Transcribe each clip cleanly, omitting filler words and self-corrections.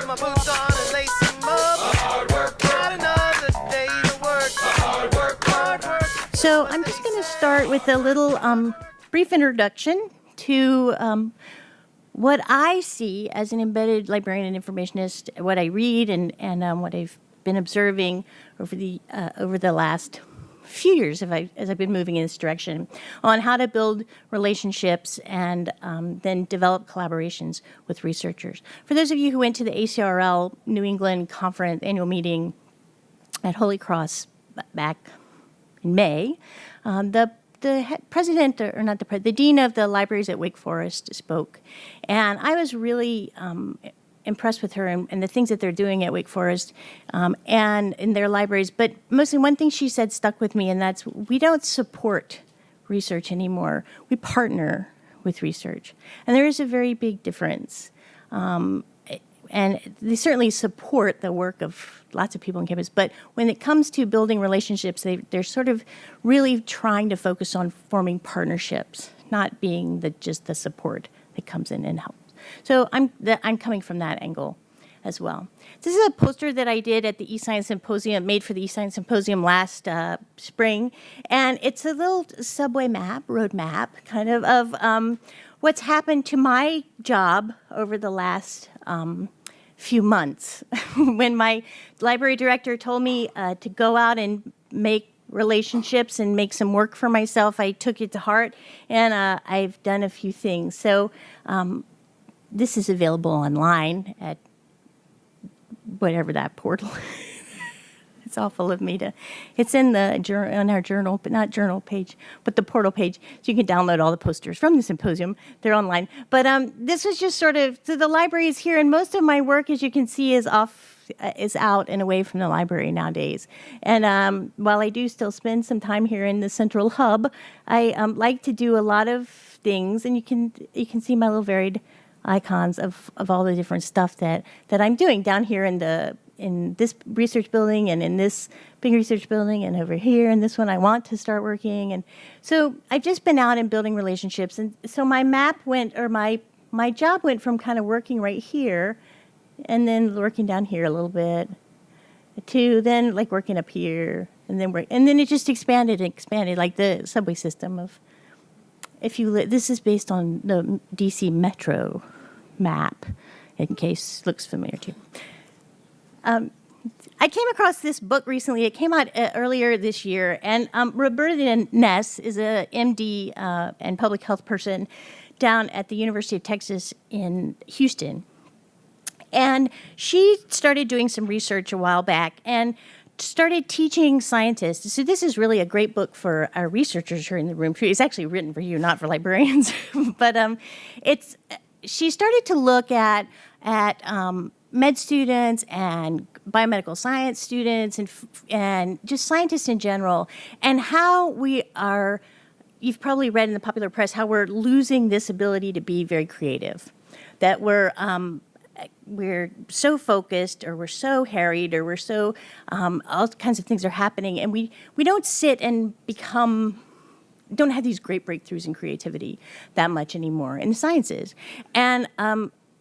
put my boots on and lace them up. Hard work, not another day's work. Hard work, hard work. So I'm just going to start with a little brief introduction to what I see as an embedded librarian and informationist, what I read and what I've been observing over the last few years as I've been moving in this direction on how to build relationships and then develop collaborations with researchers. For those of you who went to the ACRL New England Conference annual meeting at Holy Cross back in May, the president, or not the dean of the libraries at Wake Forest spoke, and I was really impressed with her and the things that they're doing at Wake Forest and in their libraries. But mostly one thing she said stuck with me, and that's we don't support research anymore. We partner with research. And there is a very big difference. And they certainly support the work of lots of people on campus. But when it comes to building relationships, they're sort of really trying to focus on forming partnerships, not being just the support that comes in and helps. So I'm coming from that angle as well. This is a poster that I did at the eScience Symposium, made for the eScience Symposium last spring. And it's a little subway map, road map, kind of what's happened to my job over the last few months. When my library director told me to go out and make relationships and make some work for myself, I took it to heart, and I've done a few things. So this is available online at whatever that portal. It's awful of me to. It's in our journal, but not journal page, but the portal page. So you can download all the posters from the symposium. They're online. But this was just sort of, so the library is here, and most of my work, as you can see, is out and away from the library nowadays. And while I do still spend some time here in the central hub, I like to do a lot of things, and you can see my little varied icons of all the different stuff that I'm doing down here in this research building and in this big research building and over here and this one I want to start working. And so I've just been out and building relationships. And so my job went from kind of working right here and then working down here a little bit to then like working up here and then it just expanded like the subway system of, this is based on the DC Metro map, in case it looks familiar to you. I came across this book recently. It came out earlier this year, and Roberta Ness is a MD and public health person down at the University of Texas in Houston. And she started doing some research a while back and started teaching scientists. So this is really a great book for our researchers who are in the room. It's actually written for you, not for librarians. But she started to look at med students and biomedical science students and just scientists in general, and how you've probably read in the popular press how we're losing this ability to be very creative, that we're so focused, or we're so harried, or we're so all kinds of things are happening, and we don't sit and don't have these great breakthroughs in creativity that much anymore in the sciences.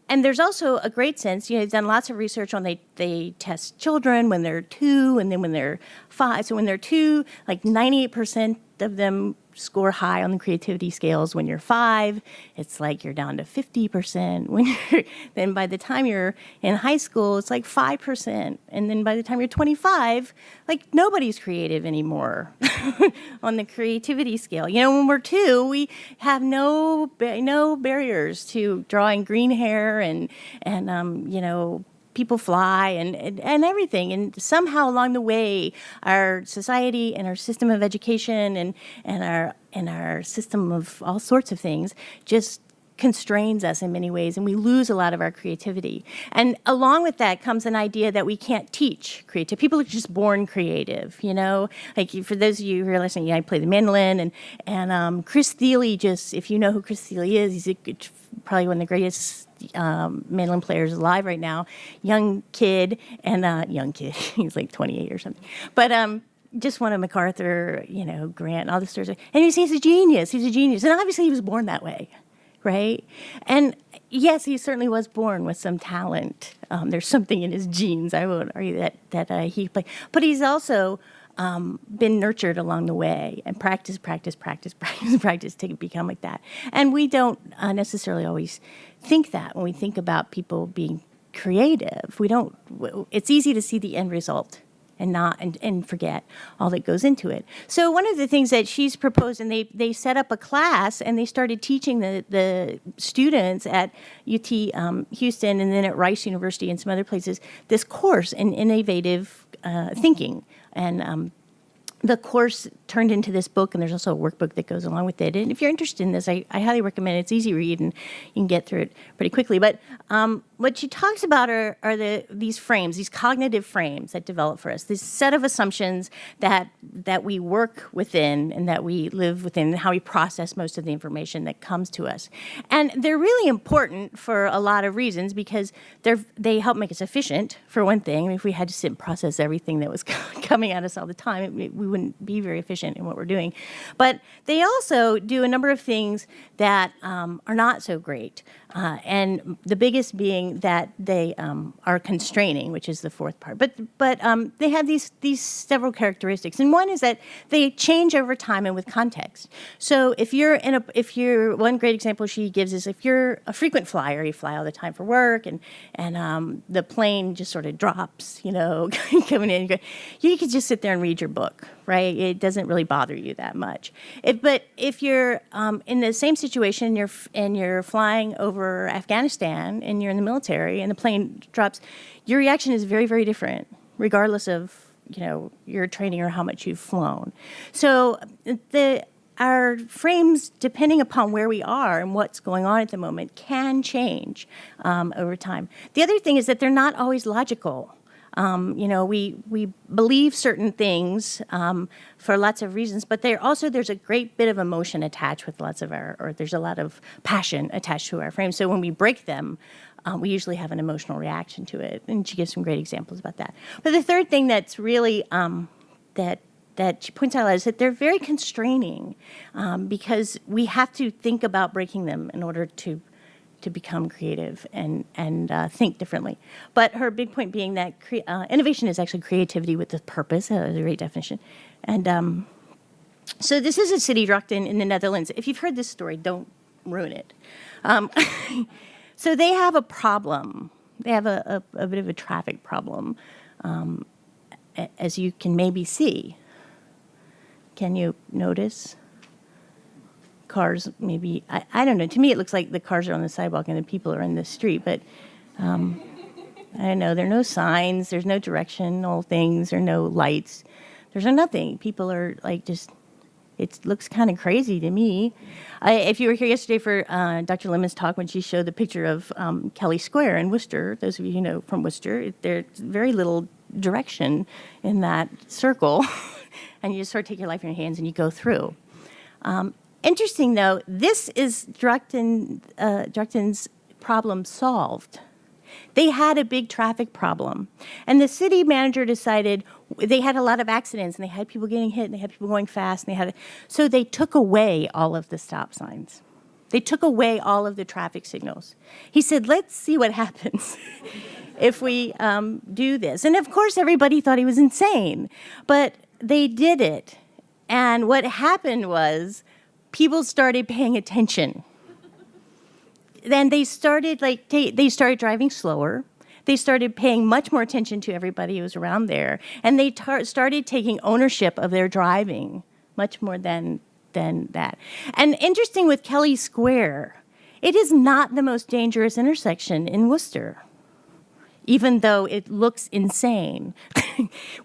And there's also a great sense, they've done lots of research on they test children when they're 2 and then when they're 5. So when they're 2, like 98% of them score high on the creativity scales. When you're 5, it's like you're down to 50%. Then by the time you're in high school, it's like 5%. And then by the time you're 25, like nobody's creative anymore on the creativity scale. When we're 2, we have no barriers to drawing green hair and people fly and everything. And somehow along the way, our society and our system of education and our system of all sorts of things just constrains us in many ways, and we lose a lot of our creativity. And along with that comes an idea that we can't teach creative. People are just born creative, Like for those of you who are listening, I play the mandolin, and Chris Thiele, if you know who Chris Thiele is, he's probably one of the greatest mandolin players alive right now. Young kid, he's like 28 or something. But just won a MacArthur, grant, all this sort of stuff. And he's a genius. He's a genius. And obviously he was born that way. right? And yes, he certainly was born with some talent. There's something in his genes. I won't argue that he played, but he's also been nurtured along the way and practice to become like that. And we don't necessarily always think that when we think about people being creative. We don't. It's easy to see the end result and forget all that goes into it. So one of the things that she's proposed, and they set up a class and they started teaching the students at UT Houston and then at Rice University and some other places this course in innovative thinking. And the course turned into this book, and there's also a workbook that goes along with it. And if you're interested in this, I highly recommend it. It's easy to read, and you can get through it pretty quickly. But what she talks about are these frames, these cognitive frames that develop for us, this set of assumptions that we work within and that we live within, and how we process most of the information that comes to us. And they're really important for a lot of reasons, because they help make us efficient, for one thing. I mean, if we had to sit and process everything that was coming at us all the time, we wouldn't be very efficient in what we're doing. But they also do a number of things that are not so great. And the biggest being that they are constraining, which is the fourth part. But they have these several characteristics, and one is that they change over time and with context. So if you're one great example she gives is if you're a frequent flyer, you fly all the time for work, and the plane just sort of drops, coming in. You could just sit there and read your book, right? It doesn't really bother you that much. But if you're in the same situation, you're flying over Afghanistan and you're in the military and the plane drops, your reaction is very, very different, regardless of your training or how much you've flown. So our frames, depending upon where we are and what's going on at the moment, can change over time. The other thing is that they're not always logical. We believe certain things for lots of reasons, but there's a great bit of emotion attached with there's a lot of passion attached to our frames. So when we break them, we usually have an emotional reaction to it, and she gives some great examples about that. But the third thing that's really that she points out is that they're very constraining, because we have to think about breaking them in order to become creative and think differently. But her big point being that innovation is actually creativity with a purpose, a great definition. And so this is a city, Drachten, in the Netherlands. If you've heard this story, don't ruin it. So they have a problem. They have a bit of a traffic problem, as you can maybe see. Can you notice? Cars, maybe, I don't know. To me, it looks like the cars are on the sidewalk and the people are in the street, but I don't know. There are no signs. There's no directional things. There are no lights. There's nothing. People are it looks kind of crazy to me. If you were here yesterday for Dr. Lemon's talk when she showed the picture of Kelly Square in Worcester, those of you who know from Worcester, there's very little direction in that circle, and you just sort of take your life in your hands and you go through. Interesting, though, this is Drachten's problem solved. They had a big traffic problem, and the city manager decided they had a lot of accidents, and they had people getting hit, and they had people going fast, and so they took away all of the stop signs. They took away all of the traffic signals. He said, let's see what happens if we do this. And of course, everybody thought he was insane, but they did it. And what happened was people started paying attention. Then they started they started driving slower. They started paying much more attention to everybody who was around there, and they started taking ownership of their driving much more than that. And interesting with Kelly Square, it is not the most dangerous intersection in Worcester, even though it looks insane.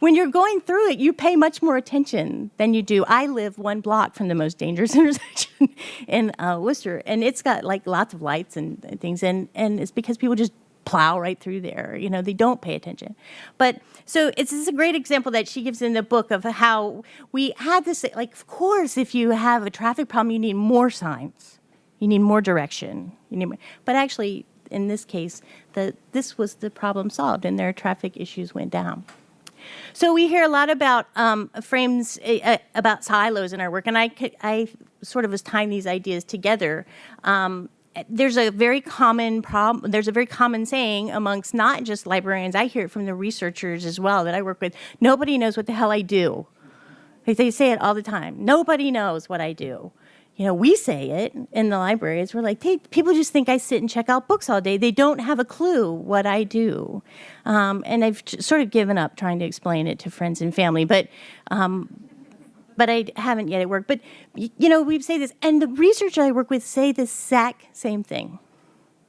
When you're going through it, you pay much more attention than you do. I live 1 block from the most dangerous intersection in Worcester, and it's got lots of lights and things, and it's because people just plow right through there. They don't pay attention. But so this is a great example that she gives in the book of how we had this, of course, if you have a traffic problem, you need more signs. You need more direction. But actually, in this case, this was the problem solved, and their traffic issues went down. So we hear a lot about frames, about silos in our work, and I sort of was tying these ideas together. there's a very common problem. There's a very common saying amongst not just librarians. I hear it from the researchers as well that I work with. Nobody knows what the hell I do. They say it all the time. Nobody knows what I do. We say it in the libraries. We're like, hey, people just think I sit and check out books all day. They don't have a clue what I do. And I've sort of given up trying to explain it to friends and family, but I haven't yet at work. But, we say this, and the researchers I work with say the exact same thing.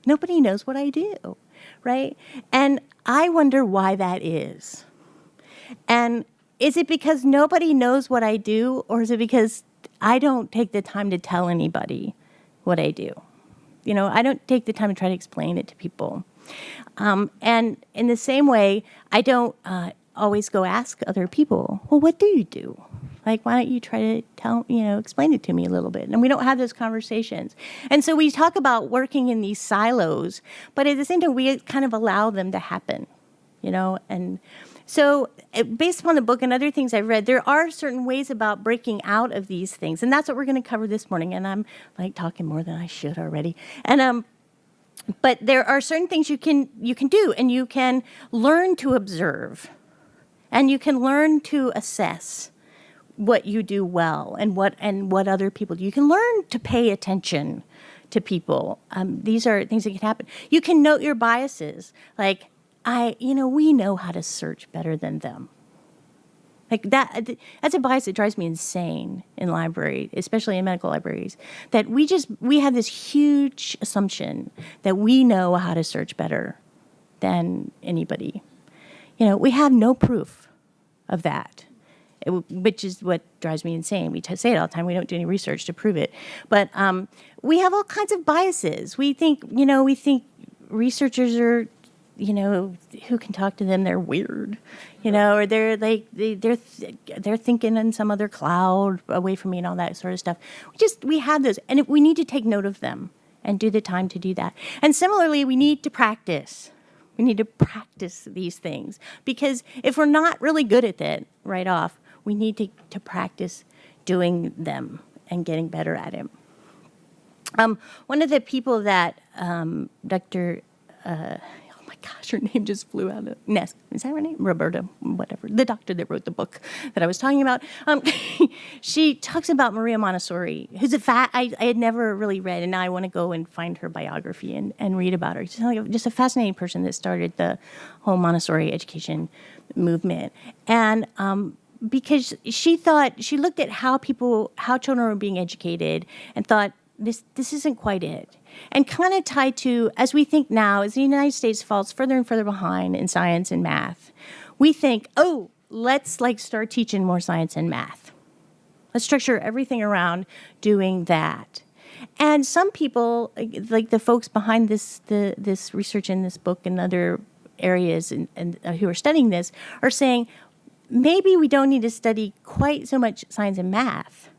Nobody knows what I do, right? And I wonder why that is. And is it because nobody knows what I do, or is it because I don't take the time to tell anybody what I do? I don't take the time to try to explain it to people. And in the same way, I don't always go ask other people, well, what do you do? Like, why don't you try to explain it to me a little bit? And we don't have those conversations. And so we talk about working in these silos, but at the same time, we kind of allow them to happen, and so based upon the book and other things I've read, there are certain ways about breaking out of these things. And that's what we're going to cover this morning. And I'm like talking more than I should already. And but there are certain things you can do, and you can learn to observe, and you can learn to assess what you do well and what other people do. You can learn to pay attention to people. These are things that can happen. You can note your biases. Like, we know how to search better than them. Like that's a bias that drives me insane in library, especially in medical libraries, that we have this huge assumption that we know how to search better than anybody. We have no proof of that, which is what drives me insane. We say it all the time. We don't do any research to prove it. But we have all kinds of biases. We think researchers are, who can talk to them? They're weird, or they're like they're thinking in some other cloud away from me and all that sort of stuff. We have those, and we need to take note of them and do the time to do that. And similarly, we need to practice. We need to practice these things, because if we're not really good at it right off, we need to practice doing them and getting better at it. One of the people that Dr. Oh my gosh, her name just flew out of Ness. Is that her name? Roberta, whatever. The doctor that wrote the book that I was talking about. She talks about Maria Montessori, who's I had never really read, and now I want to go and find her biography and read about her. She's just a fascinating person that started the whole Montessori education movement. And because she looked at how children were being educated and thought, this isn't quite it. And kind of tied to, as we think now, as the United States falls further and further behind in science and math, we think, let's start teaching more science and math. Let's structure everything around doing that. And some people, like the folks behind this research in this book and other areas and who are studying this, are saying, maybe we don't need to study quite so much science and math.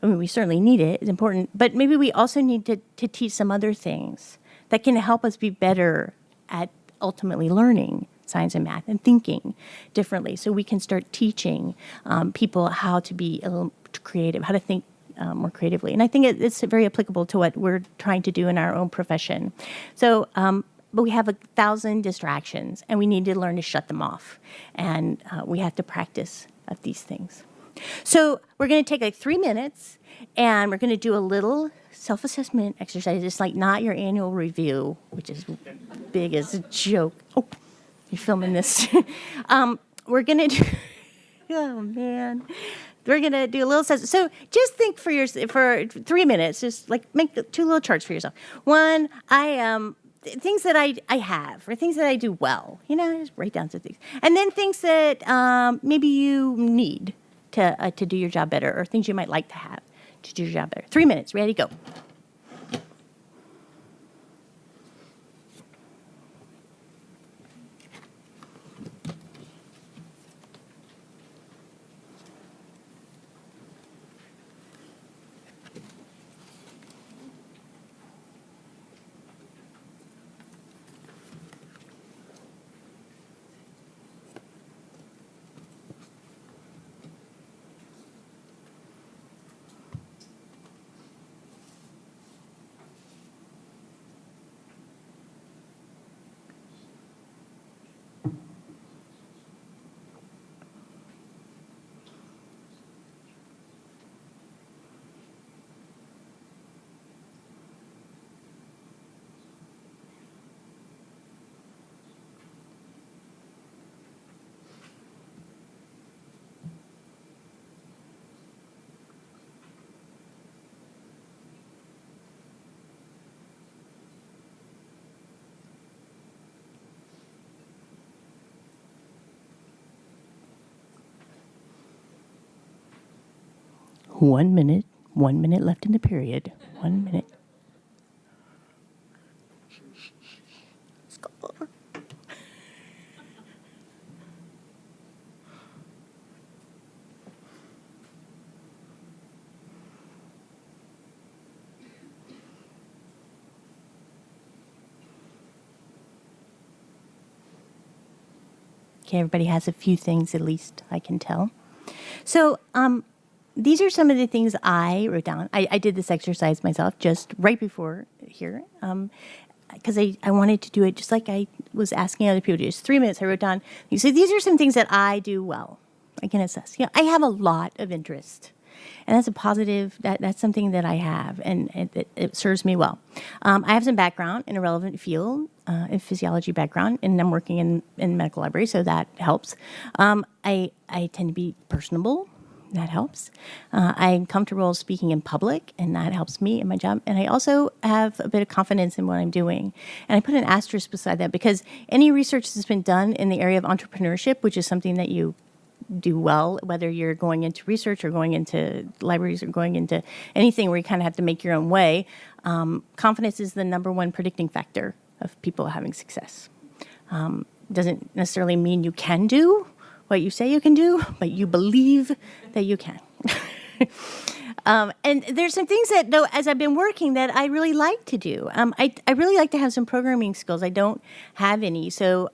I mean, we certainly need it. It's important. But maybe we also need to teach some other things that can help us be better at ultimately learning science and math and thinking differently, so we can start teaching people how to be a little creative, how to think more creatively. And I think it's very applicable to what we're trying to do in our own profession. So, but we have 1,000 distractions, and we need to learn to shut them off. And we have to practice at these things. So we're going to take 3 minutes, and we're going to do a little self-assessment exercise. It's not your annual review, which is big as a joke. Oh, you're filming this. We're going to do, oh, man. We're going to do a little session. So just think for 3 minutes, just make 2 little charts for yourself. One, things that I have, or things that I do well. Just write down some things. And then things that maybe you need to do your job better, or things you might like to have to do your job better. 3 minutes, ready, go. 1 minute. 1 minute left in the period. 1 minute. Let's go over. Okay, everybody has a few things at least I can tell. So, these are some of the things I wrote down. I did this exercise myself just right before here because I wanted to do it just like I was asking other people to do. Just 3 minutes, I wrote down. So these are some things that I do well. I can assess. I have a lot of interest. And that's a positive, that's something that I have, and it serves me well. I have some background in a relevant field, in physiology background, and I'm working in medical library, so that helps. I tend to be personable. That helps. I'm comfortable speaking in public, and that helps me in my job. And I also have a bit of confidence in what I'm doing. And I put an asterisk beside that because any research that's been done in the area of entrepreneurship, which is something that you do well, whether you're going into research or going into libraries or going into anything where you kind of have to make your own way, confidence is the number one predicting factor of people having success. Doesn't necessarily mean you can do what you say you can do, but you believe that you can. And there's some things that, though, as I've been working, that I really like to do. I really like to have some programming skills. I don't have any. So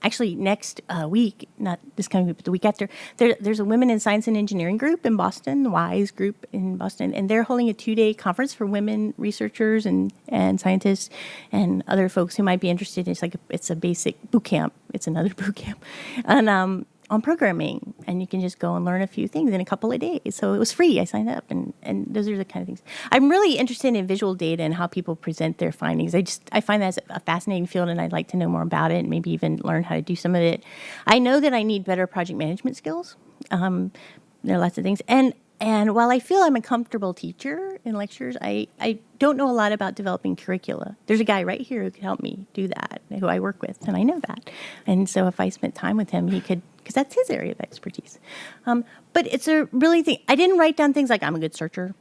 actually, next week, not this coming week, but the week after, there's a Women in Science and Engineering group in Boston, the WISE group in Boston, and they're holding a 2-day conference for women researchers and scientists and other folks who might be interested. It's a basic boot camp. It's another boot camp. And on programming, and you can just go and learn a few things in a couple of days. So it was free. I signed up, and those are the kind of things. I'm really interested in visual data and how people present their findings. I find that a fascinating field, and I'd like to know more about it and maybe even learn how to do some of it. I know that I need better project management skills. There are lots of things. And while I feel I'm a comfortable teacher in lectures, I don't know a lot about developing curricula. There's a guy right here who could help me do that, who I work with, and I know that. And so if I spent time with him, he could, because that's his area of expertise. But it's a really thing. I didn't write down things like I'm a good searcher,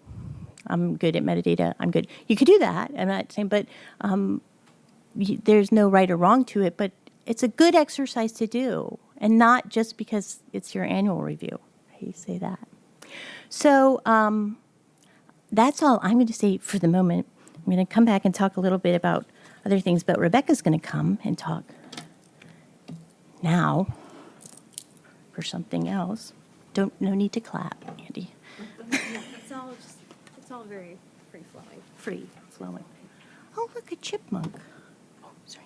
I'm good at metadata, I'm good. You could do that. I'm not saying, but there's no right or wrong to it. But it's a good exercise to do, and not just because it's your annual review. I say that. So that's all I'm going to say for the moment. I'm going to come back and talk a little bit about other things, but Rebecca's going to come and talk now for something else. No need to clap, Andy. It's all very free flowing. Free flowing. Oh, look, a chipmunk. Oh, sorry.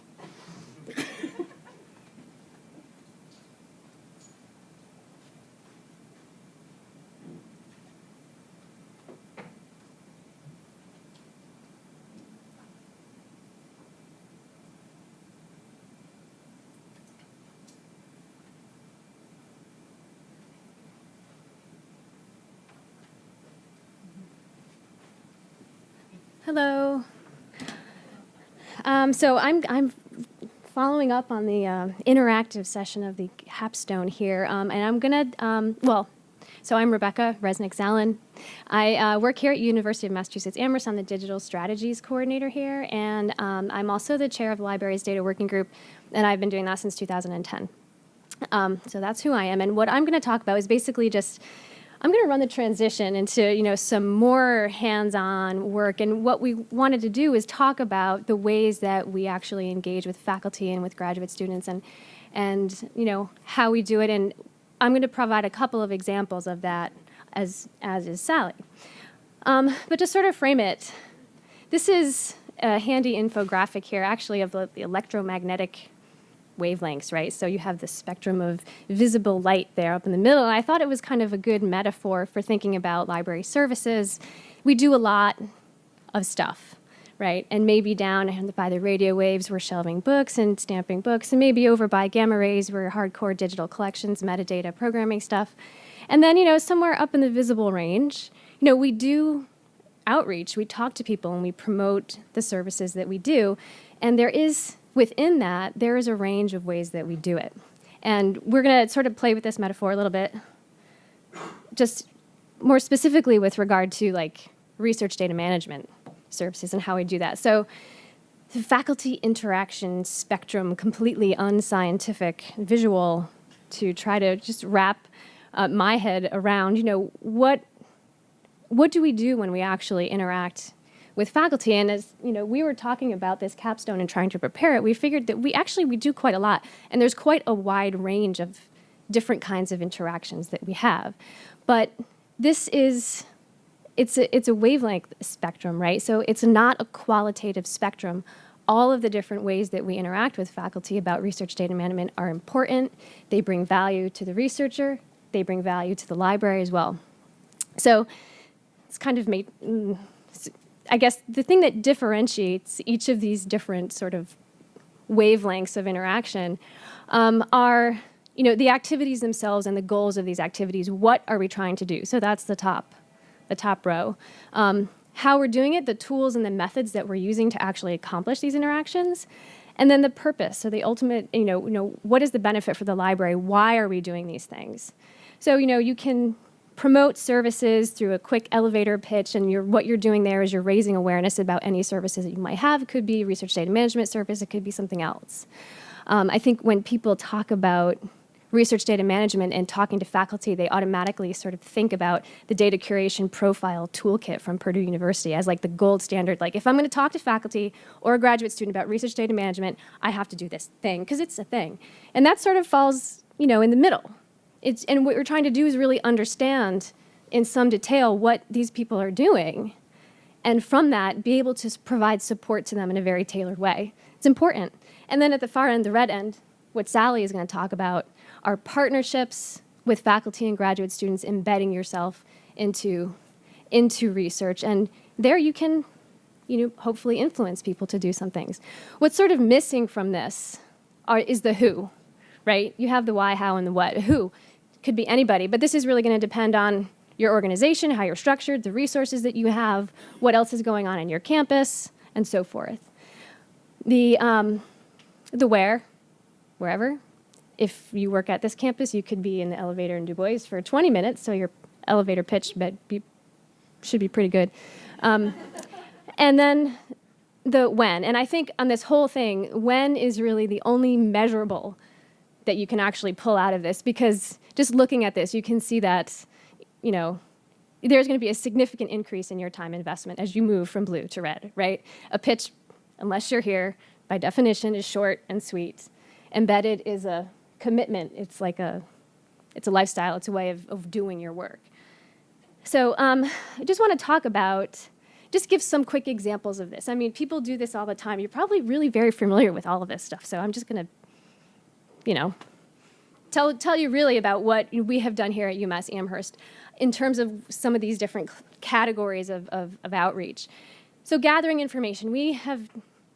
Hello. So I'm following up on the interactive session of the Capstone here, and I'm gonna so I'm Rebecca Reznik-Zellen. I work here at University of Massachusetts Amherst. I'm the Digital Strategies Coordinator here, and I'm also the chair of the library's data working group, and I've been doing that since 2010. So that's who I am, and what I'm going to talk about is basically just I'm going to run the transition into some more hands-on work, and what we wanted to do is talk about the ways that we actually engage with faculty and with graduate students, and how we do it. And I'm going to provide a couple of examples of that, as is Sally. But to sort of frame it, this is a handy infographic here, actually, of the electromagnetic wavelengths, right? So you have the spectrum of visible light there up in the middle, and I thought it was kind of a good metaphor for thinking about library services. We do a lot of stuff, right? And maybe down by the radio waves, we're shelving books and stamping books, and maybe over by gamma rays, we're hardcore digital collections, metadata, programming stuff. And then, somewhere up in the visible range, we do outreach, we talk to people, and we promote the services that we do, and within that, there is a range of ways that we do it. And we're going to sort of play with this metaphor a little bit. Just more specifically with regard to like research data management services and how we do that. So the faculty interaction spectrum, completely unscientific, visual, to try to just wrap my head around, what do we do when we actually interact with faculty? And as we were talking about this capstone and trying to prepare it, we figured that we do quite a lot, and there's quite a wide range of different kinds of interactions that we have. But it's a wavelength spectrum, right? So it's not a qualitative spectrum. All of the different ways that we interact with faculty about research data management are important. They bring value to the researcher. They bring value to the library as well. So it's kind of made, I guess the thing that differentiates each of these different sort of wavelengths of interaction are, the activities themselves and the goals of these activities. What are we trying to do? So that's the top row. How we're doing it, the tools and the methods that we're using to actually accomplish these interactions, and then the purpose. So the ultimate, what is the benefit for the library? Why are we doing these things? So, you can promote services through a quick elevator pitch, and what you're doing there is you're raising awareness about any services that you might have. It could be research data management service. It could be something else. I think when people talk about research data management and talking to faculty, they automatically sort of think about the data curation profile toolkit from Purdue University as like the gold standard. Like if I'm going to talk to faculty or a graduate student about research data management, I have to do this thing because it's a thing. And that sort of falls, in the middle. And what we're trying to do is really understand in some detail what these people are doing, and from that, be able to provide support to them in a very tailored way. It's important. And then at the far end, the red end, what Sally is going to talk about are partnerships with faculty and graduate students, embedding yourself into research. And there you can, hopefully influence people to do some things. What's sort of missing from this is the who, right? You have the why, how, and the what. Who could be anybody, but this is really going to depend on your organization, how you're structured, the resources that you have, what else is going on in your campus, and so forth. The wherever. If you work at this campus, you could be in the elevator in Du Bois for 20 minutes, so your elevator pitch should be pretty good. And then the when. And I think on this whole thing, when is really the only measurable that you can actually pull out of this, because just looking at this, you can see that, there's going to be a significant increase in your time investment as you move from blue to red, right? A pitch, unless you're here, by definition, is short and sweet. Embedded is a commitment. It's a lifestyle. It's a way of doing your work. So I just want to talk about, just give some quick examples of this. I mean, people do this all the time. You're probably really very familiar with all of this stuff. So I'm just going to, tell you really about what we have done here at UMass Amherst in terms of some of these different categories of outreach. So gathering information, we have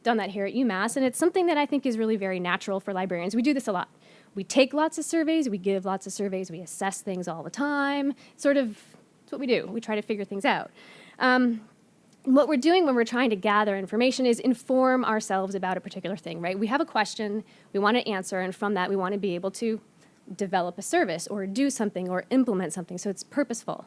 done that here at UMass, and it's something that I think is really very natural for librarians. We do this a lot. We take lots of surveys, we give lots of surveys, we assess things all the time. It's what we do. We try to figure things out. What we're doing when we're trying to gather information is inform ourselves about a particular thing, right? We have a question, we want to answer, and from that we want to be able to develop a service or do something or implement something, so it's purposeful.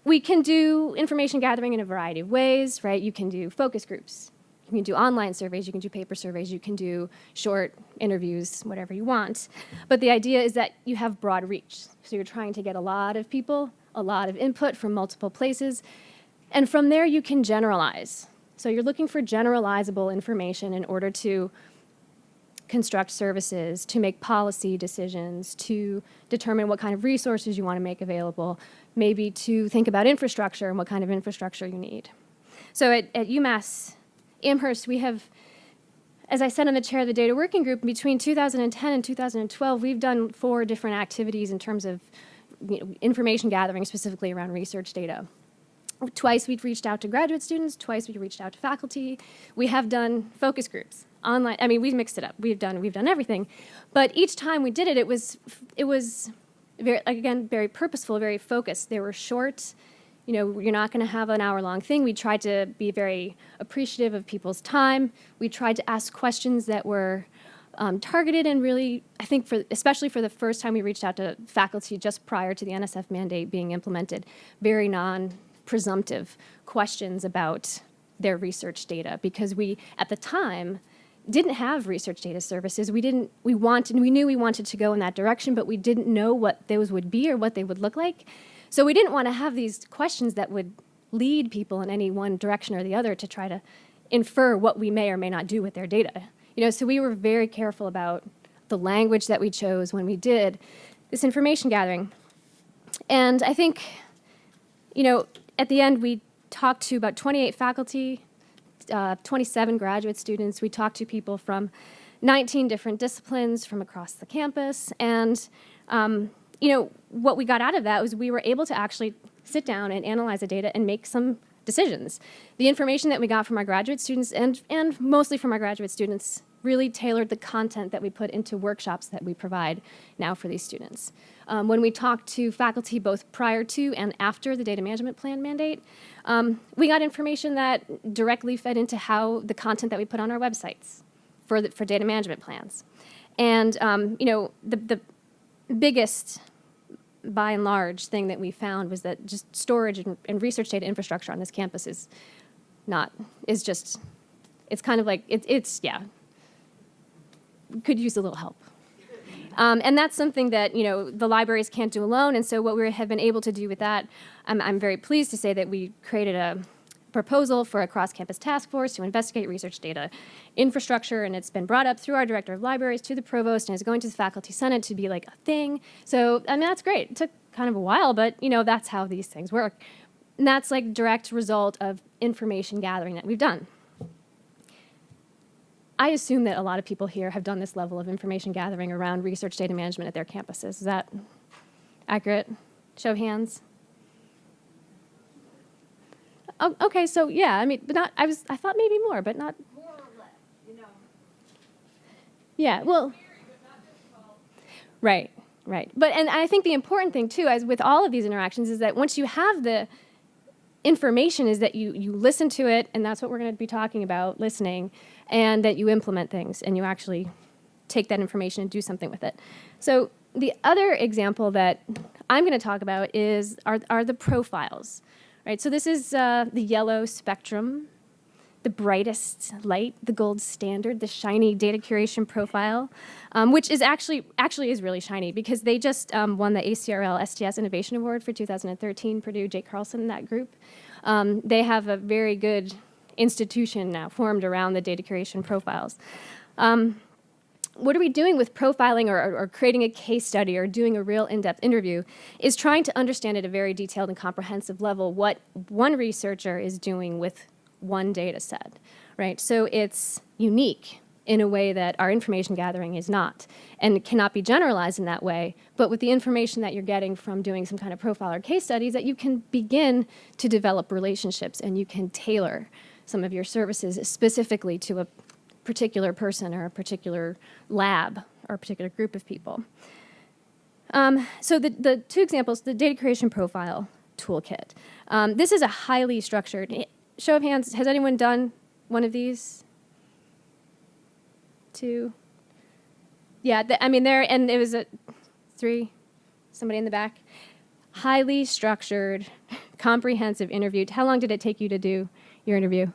We can do information gathering in a variety of ways, right? You can do focus groups. You can do online surveys, you can do paper surveys, you can do short interviews, whatever you want. But the idea is that you have broad reach. So you're trying to get a lot of people, a lot of input from multiple places. And from there, you can generalize. So you're looking for generalizable information in order to construct services, to make policy decisions, to determine what kind of resources you want to make available, maybe to think about infrastructure and what kind of infrastructure you need. So at UMass Amherst, we have, as I said, I'm the chair of the data working group. Between 2010 and 2012, we've done 4 different activities in terms of information gathering, specifically around research data. Twice we've reached out to graduate students, twice we've reached out to faculty. We have done focus groups, online. I mean, we've mixed it up. We've done everything. But each time we did it, it was very, again, very purposeful, very focused. They were short. You're not going to have an hour-long thing. We tried to be very appreciative of people's time. We tried to ask questions that were targeted and really, I think, especially for the first time we reached out to faculty just prior to the NSF mandate being implemented, very non-presumptive questions about their research data, because we, at the time, didn't have research data services. We knew we wanted to go in that direction, but we didn't know what those would be or what they would look like. So we didn't want to have these questions that would lead people in any one direction or the other to try to infer what we may or may not do with their data. So we were very careful about the language that we chose when we did this information gathering. And I think, at the end, we talked to about 28 faculty, 27 graduate students. We talked to people from 19 different disciplines from across the campus. And, what we got out of that was we were able to actually sit down and analyze the data and make some decisions. The information that we got from our graduate students and mostly from our graduate students really tailored the content that we put into workshops that we provide now for these students. When we talked to faculty both prior to and after the data management plan mandate, we got information that directly fed into how the content that we put on our websites for data management plans. And the biggest, by and large, thing that we found was that just storage and research data infrastructure on this campus it's kind of like, could use a little help. And that's something that, the libraries can't do alone. And so what we have been able to do with that, I'm very pleased to say that we created a proposal for a cross-campus task force to investigate research data infrastructure, and it's been brought up through our director of libraries to the provost and is going to the faculty senate to be like a thing. So, that's great. It took kind of a while, but, that's how these things work. And that's like direct result of information gathering that we've done. I assume that a lot of people here have done this level of information gathering around research data management at their campuses. Is that accurate? Show of hands. Oh, okay, so yeah, but not. I thought maybe more, but not. More or less, Yeah, well. Right. But and I think the important thing too, as with all of these interactions, is that once you have the information, is that you listen to it, and that's what we're going to be talking about, listening, and that you implement things and you actually take that information and do something with it. So the other example that I'm going to talk about are the profiles. Right, so this is the yellow spectrum, the brightest light, the gold standard, the shiny data curation profile, which is actually is really shiny because they just won the ACRL STS Innovation Award for 2013, Purdue, Jake Carlson, that group. They have a very good institution now formed around the data curation profiles. What are we doing with profiling or creating a case study or doing a real in-depth interview is trying to understand at a very detailed and comprehensive level what one researcher is doing with one data set, right? So it's unique in a way that our information gathering is not, and it cannot be generalized in that way, but with the information that you're getting from doing some kind of profile or case studies, that you can begin to develop relationships and you can tailor some of your services specifically to a particular person or a particular lab or a particular group of people. So the two examples, the data creation profile toolkit. This is a highly structured, show of hands, has anyone done one of these? Two? Yeah, and it was a three, somebody in the back. Highly structured, comprehensive interview. How long did it take you to do your interview?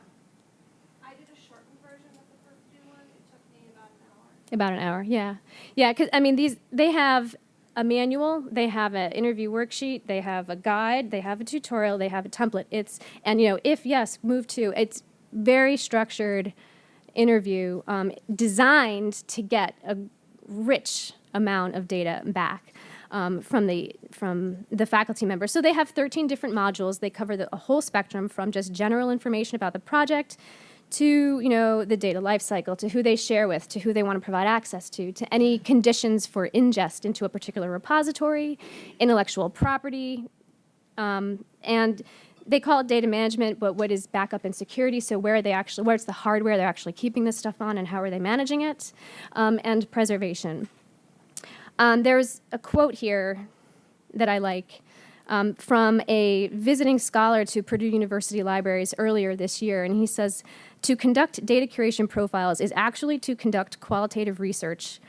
About an hour, yeah. Yeah, because, they have a manual, they have an interview worksheet, they have a guide, they have a tutorial, they have a template. If yes, move to. It's very structured interview designed to get a rich amount of data back from the faculty members. So they have 13 different modules. They cover a whole spectrum from just general information about the project to the data lifecycle, to who they share with, to who they want to provide access to any conditions for ingest into a particular repository, intellectual property, and they call it data management, but what is backup and security? So where's the hardware they're actually keeping this stuff on, and how are they managing it, and preservation. There's a quote here that I like. from a visiting scholar to Purdue University Libraries earlier this year. And he says, to conduct data curation profiles is actually to conduct qualitative research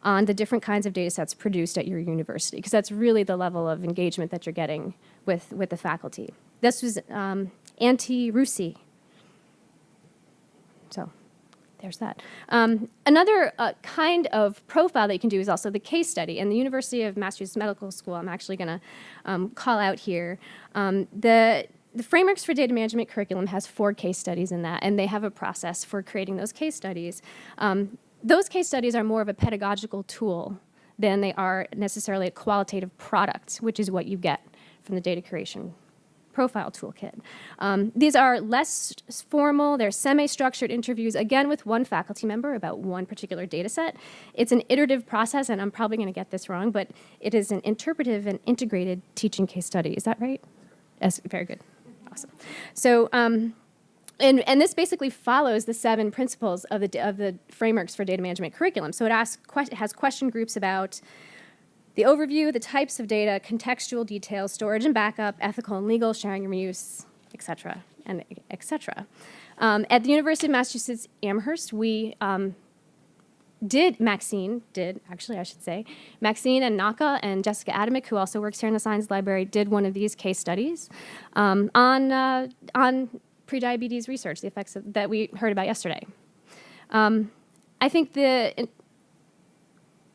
on the different kinds of data sets produced at your university, because that's really the level of engagement that you're getting with the faculty. This was anti-Rusi. So there's that. Another kind of profile that you can do is also the case study. And the University of Massachusetts Medical School, I'm actually going to call out here. The Frameworks for Data Management curriculum has 4 case studies in that, and they have a process for creating those case studies. Those case studies are more of a pedagogical tool than they are necessarily a qualitative product, which is what you get from the data curation profile toolkit. These are less formal, they're semi-structured interviews, again with one faculty member about one particular data set. It's an iterative process, and I'm probably going to get this wrong, but it is an interpretive and integrated teaching case study. Is that right? Yes, very good. Awesome. So, and this basically follows the 7 principles of the Frameworks for Data Management curriculum. So it has question groups about the overview, the types of data, contextual details, storage and backup, ethical and legal, sharing and reuse, et cetera, and et cetera. At the University of Massachusetts Amherst, we Maxine and Naka and Jessica Adamick, who also works here in the Science Library, did one of these case studies on prediabetes research, the effects that we heard about yesterday. I think the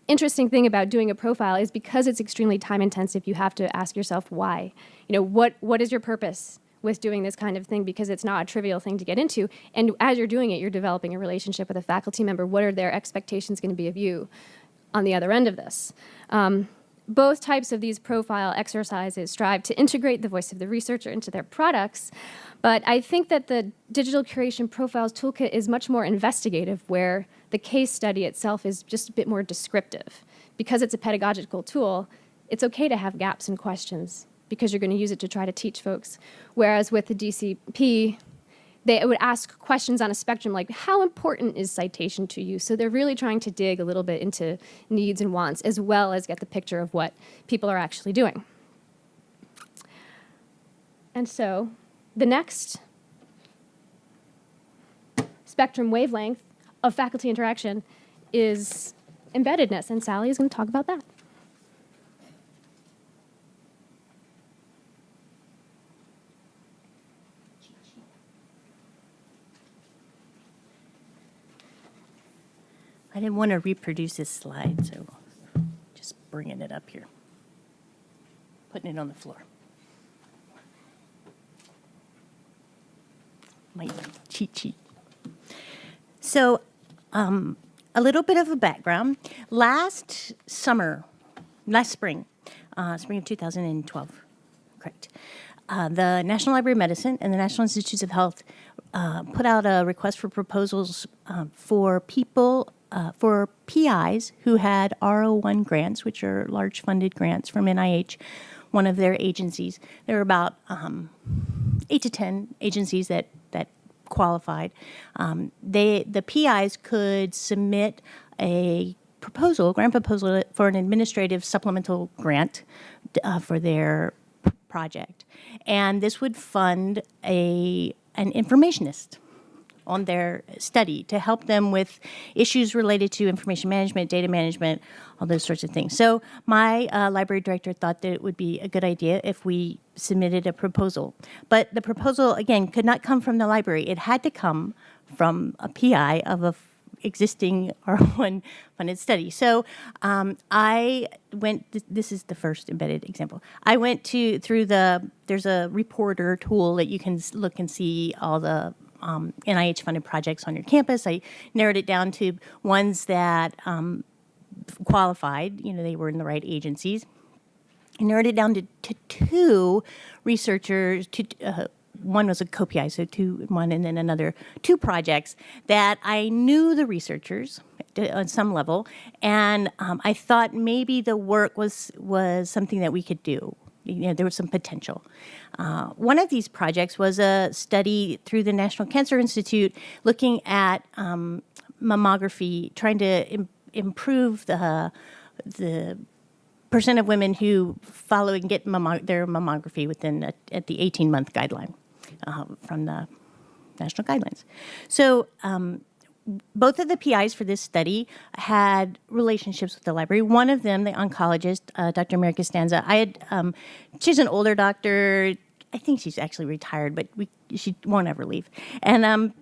interesting thing about doing a profile is because it's extremely time intensive, you have to ask yourself why. You know, what is your purpose with doing this kind of thing, because it's not a trivial thing to get into. And as you're doing it, you're developing a relationship with a faculty member. What are their expectations going to be of you on the other end of this? Both types of these profile exercises strive to integrate the voice of the researcher into their products, but I think that the Digital Curation Profiles Toolkit is much more investigative, where the case study itself is just a bit more descriptive. Because it's a pedagogical tool, it's okay to have gaps and questions, because you're going to use it to try to teach folks. Whereas with the DCP, they would ask questions on a spectrum like, how important is citation to you? So they're really trying to dig a little bit into needs and wants, as well as get the picture of what people are actually doing. And so the next spectrum wavelength of faculty interaction is embeddedness, and Sally is going to talk about that. I didn't want to reproduce this slide, so just bringing it up here, putting it on the floor. My cheat sheet. So, a little bit of a background. Last spring of 2012, correct. The National Library of Medicine and the National Institutes of Health put out a request for proposals for people, for PIs who had R01 grants, which are large funded grants from NIH, one of their agencies. There were about 8 to 10 agencies that qualified. The PIs could submit a grant proposal for an administrative supplemental grant for their project. And this would fund an informationist on their study to help them with issues related to information management, data management, all those sorts of things. So my library director thought that it would be a good idea if we submitted a proposal. But the proposal, again, could not come from the library. It had to come from a PI of a existing R1 funded study. So I went, this is the first embedded example. I went there's a reporter tool that you can look and see all the NIH funded projects on your campus. I narrowed it down to ones that qualified, they were in the right agencies. I narrowed it down to 2 researchers, one was a co-PI, so 2 in one, and then another 2 projects that I knew the researchers on some level, and I thought maybe the work was something that we could do. There was some potential. One of these projects was a study through the National Cancer Institute looking at mammography, trying to improve the percent of women who follow and get their mammography within at the 18-month guideline from the national guidelines. So both of the PIs for this study had relationships with the library. One of them, the oncologist, Dr. Mary Costanza, she's an older doctor. I think she's actually retired, but she won't ever leave. And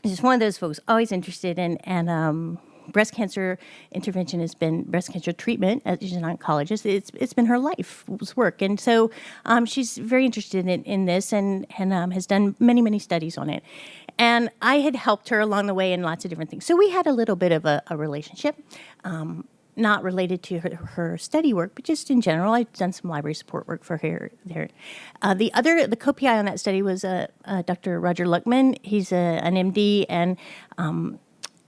she's one of those folks always interested in breast cancer intervention has been breast cancer treatment. As she's an oncologist, it's been her life's work, and so she's very interested in this and has done many studies on it. And I had helped her along the way in lots of different things. So we had a little bit of a relationship, not related to her study work, but just in general. I'd done some library support work for her there. The co-PI on that study was Dr. Roger Luckman. He's an MD, and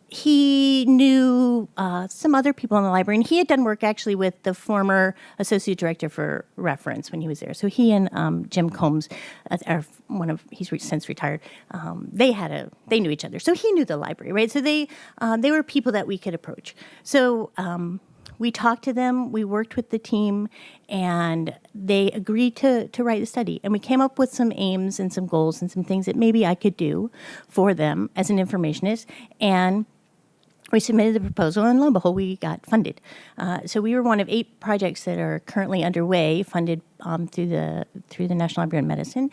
he knew some other people in the library, and he had done work actually with the former associate director for reference when he was there. So he and Jim Combs, he's since retired. They knew each other, so he knew the library, right? So they were people that we could approach. So we talked to them, we worked with the team, and they agreed to write the study. And we came up with some aims and some goals and some things that maybe I could do for them as an informationist. And we submitted the proposal, and lo and behold, we got funded. So we were one of 8 projects that are currently underway, funded through the National Library of Medicine,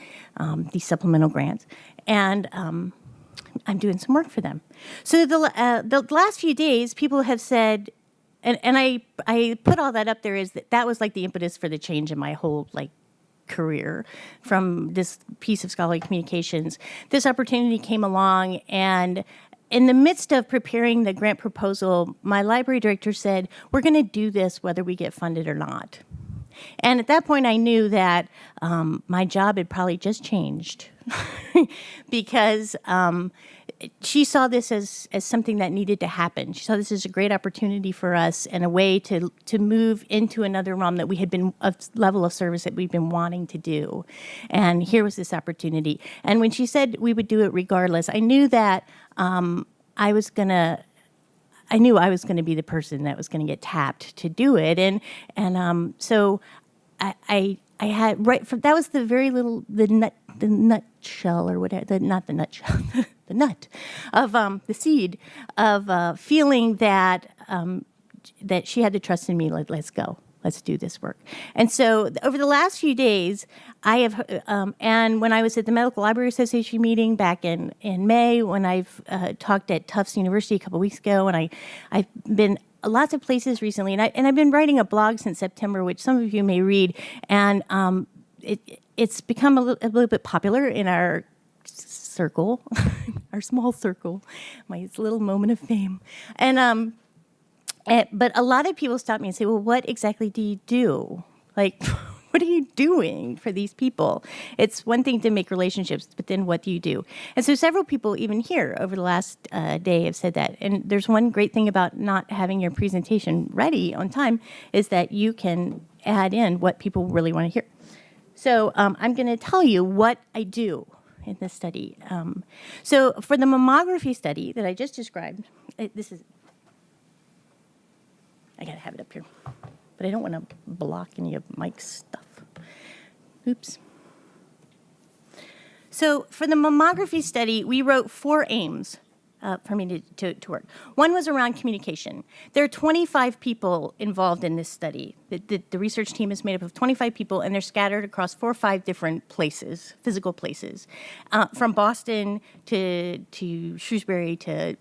these supplemental grants, and I'm doing some work for them. So the last few days, people have said, and I put all that up there, is that was like the impetus for the change in my whole career from this piece of scholarly communications. This opportunity came along, and in the midst of preparing the grant proposal, my library director said, we're going to do this whether we get funded or not. And at that point, I knew that my job had probably just changed because she saw this as something that needed to happen. She saw this as a great opportunity for us and a way to move into another realm that we had been, a level of service that we've been wanting to do. And here was this opportunity. And when she said we would do it regardless, I knew that I knew I was going to be the person that was going to get tapped to do it. And so I had, right from, that was the very little, the nutshell or whatever, not the nutshell, the nut of the seed of feeling that that she had to trust in me. Like, let's go, let's do this work. And so over the last few days, I have, and when I was at the Medical Library Association meeting back in May, when I've talked at Tufts University a couple weeks ago, and I've been lots of places recently, and I've been writing a blog since September, which some of you may read, and it's become a little bit popular in our circle, our small circle, my little moment of fame, and but a lot of people stop me and say, well, what exactly do you do? Like, what are you doing for these people? It's one thing to make relationships, but then what do you do? And so several people, even here over the last day, have said that. And there's one great thing about not having your presentation ready on time is that you can add in what people really want to hear. So I'm going to tell you what I do in this study. So for the mammography study that I just described, I got to have it up here, but I don't want to block any of Mike's stuff. Oops. So for the mammography study, we wrote 4 aims for me to work. One was around communication. There are 25 people involved in this study. The research team is made up of 25 people, and they're scattered across 4 or 5 different places, physical places, from Boston to Shrewsbury to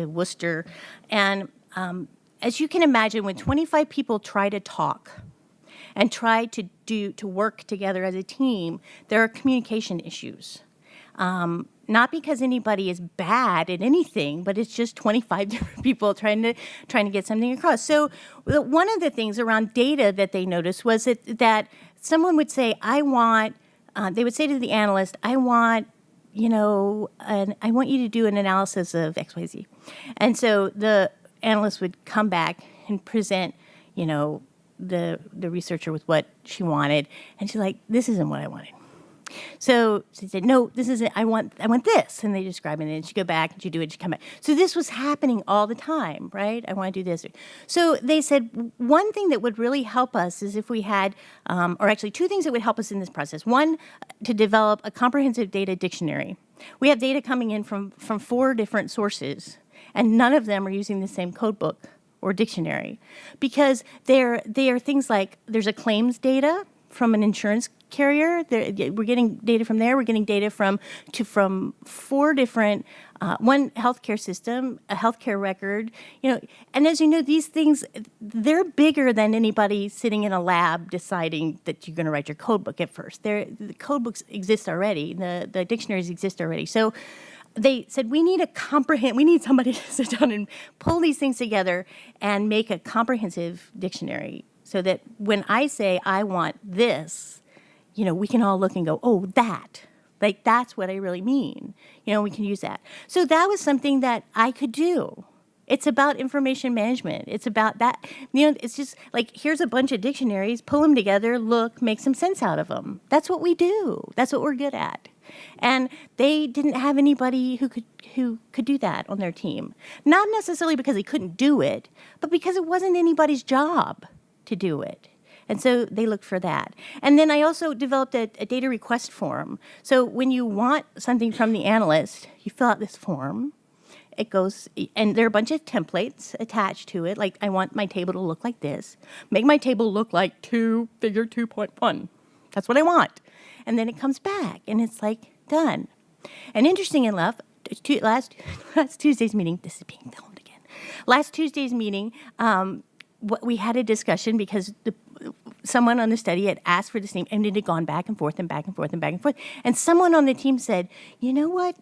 Worcester. And as you can imagine, when 25 people try to talk and try to work together as a team, there are communication issues. Not because anybody is bad at anything, but it's just 25 different people trying to get something across. So one of the things around data that they noticed was that someone would say, they would say to the analyst, I want you to do an analysis of XYZ. And so the analyst would come back and present, the researcher with what she wanted, and she's like, this isn't what I wanted. So she said, no, this isn't, I want this. And they describe it, and she'd go back, and she'd do it, she'd come back. So this was happening all the time, right? I want to do this. So they said, one thing that would really help us is if we had, or actually two things that would help us in this process. One, to develop a comprehensive data dictionary. We have data coming in from 4 different sources, and none of them are using the same code book or dictionary, because they are things like, there's a claims data from an insurance carrier. We're getting data from there. We're getting data from 4 different, one healthcare system, a healthcare record, and as you know, these things, they're bigger than anybody sitting in a lab deciding that you're going to write your code book at first. The code books exist already. The dictionaries exist already. So they said, we need somebody to sit down and pull these things together and make a comprehensive dictionary, so that when I say I want this, we can all look and go, oh, that's what I really mean. We can use that. So that was something that I could do. It's about information management. It's about that. It's just like, here's a bunch of dictionaries, pull them together, look, make some sense out of them. That's what we do. That's what we're good at. And they didn't have anybody who could do that on their team. Not necessarily because they couldn't do it, but because it wasn't anybody's job to do it. And so they looked for that. And then I also developed a data request form. So when you want something from the analyst, you fill out this form. It goes, and there are a bunch of templates attached to it. Like, I want my table to look like this. Make my table look like figure 2.1. That's what I want. And then it comes back, and it's like, done. And interesting enough, last Tuesday's meeting, this is being filmed again. Last Tuesday's meeting, we had a discussion because someone on the study had asked for this name, and it had gone back and forth and back and forth and back and forth. And someone on the team said, you know what?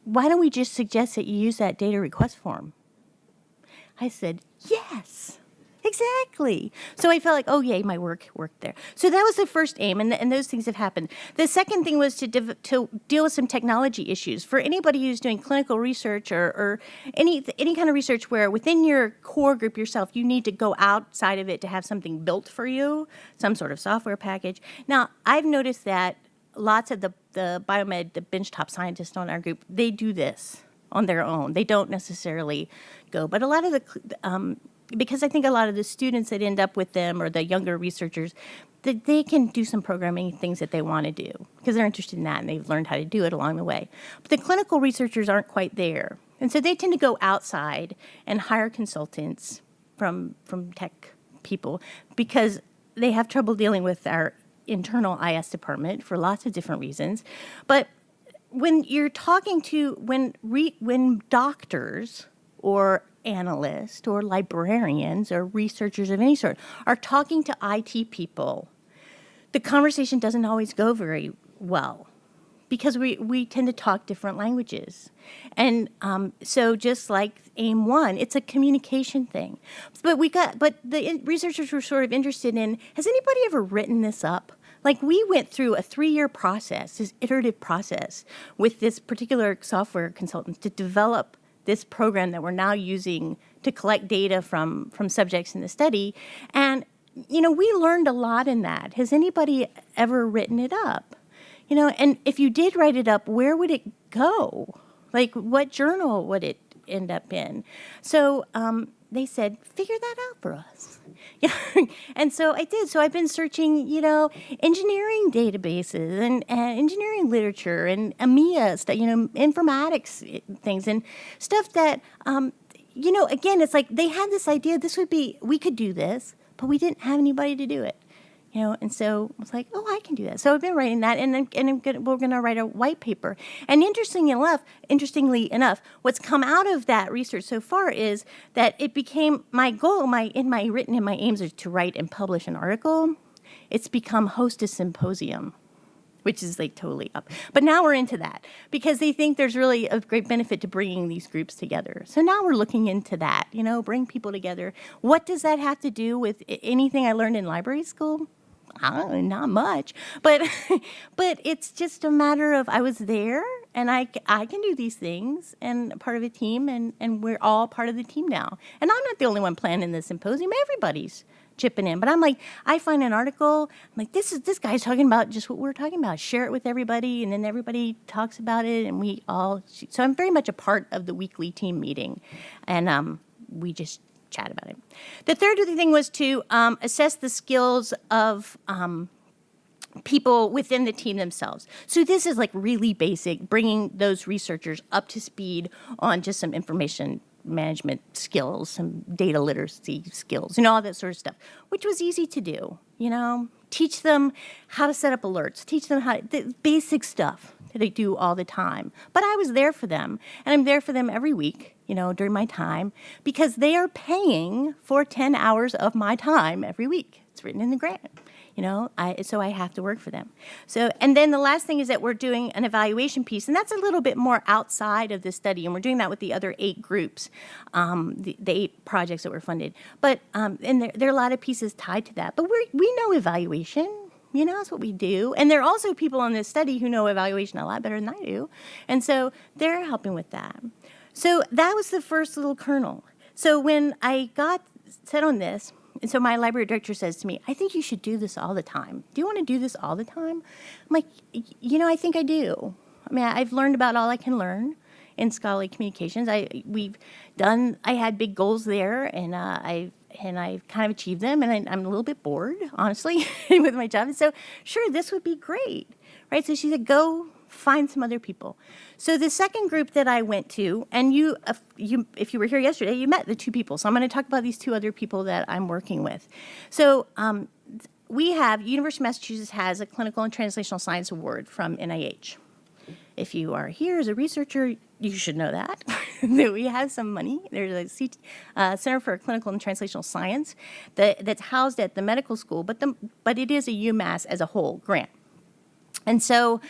Why don't we just suggest that you use that data request form? I said, yes, exactly. So I felt like, oh, yay, my work worked there. So that was the first aim, and those things have happened. The second thing was to deal with some technology issues. For anybody who's doing clinical research or any kind of research where within your core group yourself, you need to go outside of it to have something built for you, some sort of software package. Now, I've noticed that lots of the biomed, the benchtop scientists on our group, they do this on their own. They don't necessarily go. But a lot of because I think a lot of the students that end up with them, or the younger researchers, they can do some programming things that they want to do because they're interested in that and they've learned how to do it along the way. But the clinical researchers aren't quite there. And so they tend to go outside and hire consultants from tech people because they have trouble dealing with our internal IS department for lots of different reasons. But when you're talking to, when doctors or analysts or librarians or researchers of any sort are talking to IT people, the conversation doesn't always go very well because we tend to talk different languages. And so just like AIM 1, it's a communication thing. But the researchers were sort of interested in, has anybody ever written this up? Like, we went through a 3-year process, this iterative process, with this particular software consultant to develop this program that we're now using to collect data from subjects in the study. And, we learned a lot in that. Has anybody ever written it up? And if you did write it up, where would it go? Like, what journal would it end up in? So they said, figure that out for us. And so I did. So I've been searching, engineering databases and engineering literature and EMEA stuff, informatics things and stuff that, again, it's like they had this idea, we could do this, but we didn't have anybody to do it. And so I was like, oh, I can do that. So I've been writing that, and we're going to write a white paper. And interestingly enough, what's come out of that research so far is that it became my goal. My aims are to write and publish an article. It's become host a symposium, which is like totally up. But now we're into that because they think there's really a great benefit to bringing these groups together. So now we're looking into that. Bring people together. What does that have to do with anything I learned in library school? Not much. But but it's just a matter of I was there, and I can do these things, and part of a team, and we're all part of the team now. And I'm not the only one planning the symposium. Everybody's chipping in. But I'm like, I find an article, I'm like, this guy's talking about just what we're talking about. Share it with everybody, and then everybody talks about it, and we all. So I'm very much a part of the weekly team meeting, and we just chat about it. The third thing was to assess the skills of people within the team themselves. So this is like really basic, bringing those researchers up to speed on just some information management skills, some data literacy skills, all that sort of stuff, which was easy to do, Teach them how to set up alerts, teach them the basic stuff that I do all the time. But I was there for them, and I'm there for them every week, during my time, because they are paying for 10 hours of my time every week. It's written in the grant. So I have to work for them. So, and then the last thing is that we're doing an evaluation piece, and that's a little bit more outside of the study, and we're doing that with the other 8 groups, the 8 projects that were funded. But and there are a lot of pieces tied to that. But we know evaluation. That's what we do. And there are also people in this study who know evaluation a lot better than I do, and so they're helping with that. So that was the first little kernel. So when I got set on this. And so my library director says to me, I think you should do this all the time. Do you want to do this all the time? I'm like, I think I do. I mean, I've learned about all I can learn in scholarly communications. I had big goals there, and I've kind of achieved them, and I'm a little bit bored, honestly, with my job. And so, sure, this would be great, right? So she said, go find some other people. So the second group that I went to, and if you were here yesterday, you met the 2 people. So I'm going to talk about these 2 other people that I'm working with. So University of Massachusetts has a Clinical and Translational Science Award from NIH. If you are here as a researcher, you should know that we have some money. There's a Center for Clinical and Translational Science that's housed at the medical school, but it is a UMass as a whole grant. And so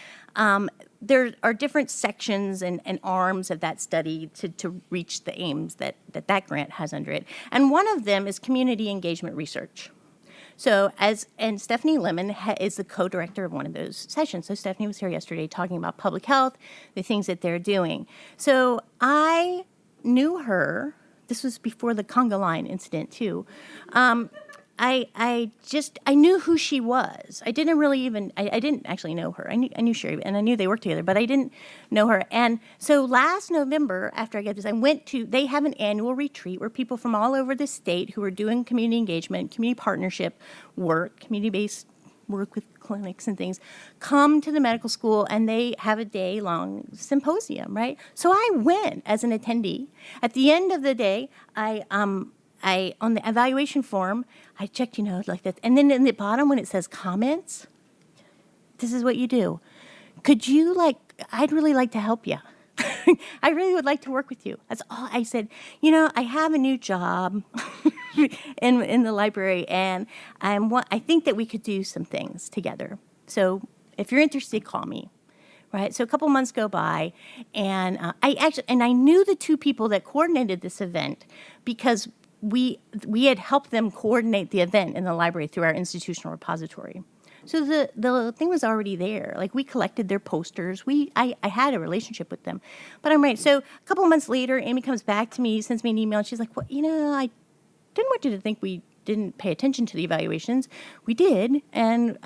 there are different sections and arms of that study to reach the aims that grant has under it. And one of them is community engagement research. So and Stephanie Lemon is the co-director of one of those sessions. So Stephanie was here yesterday talking about public health, the things that they're doing. So I knew her. This was before the conga line incident, too. I knew who she was. I didn't actually know her. I knew Sherry, and I knew they worked together, but I didn't know her. And so last November, after I got this, they have an annual retreat where people from all over the state who are doing community engagement, community partnership work, community-based work with clinics and things, come to the medical school, and they have a day-long symposium, right? So I went as an attendee. At the end of the day, I on the evaluation form, I checked, like that. And then in the bottom, when it says comments, this is what you do. Could you, I'd really like to help you. I really would like to work with you. That's all I said. I have a new job in the library, and I think that we could do some things together. So if you're interested, call me. Right, so a couple months go by, and I knew the 2 people that coordinated this event because we had helped them coordinate the event in the library through our institutional repository. So the thing was already there. We collected their posters. I had a relationship with them. But I'm right. So a couple of months later, Amy comes back to me, sends me an email, and she's like, well, I didn't want you to think we didn't pay attention to the evaluations. We did, and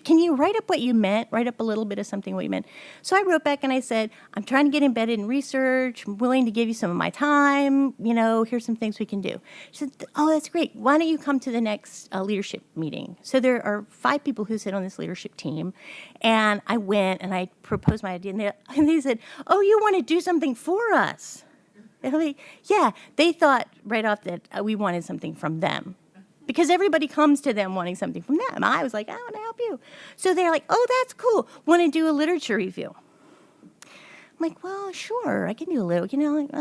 can you write up what you meant? Write up a little bit of something what you meant. So I wrote back and I said, I'm trying to get embedded in research. I'm willing to give you some of my time. Here's some things we can do. She said, oh, that's great. Why don't you come to the next leadership meeting? So there are 5 people who sit on this leadership team. And I went and I proposed my idea. And they said, oh, you want to do something for us? Yeah, they thought right off that we wanted something from them. Because everybody comes to them wanting something from them. I was like, I want to help you. So they're like, oh, that's cool. Want to do a literature review? I'm like, well, sure, I can do a little,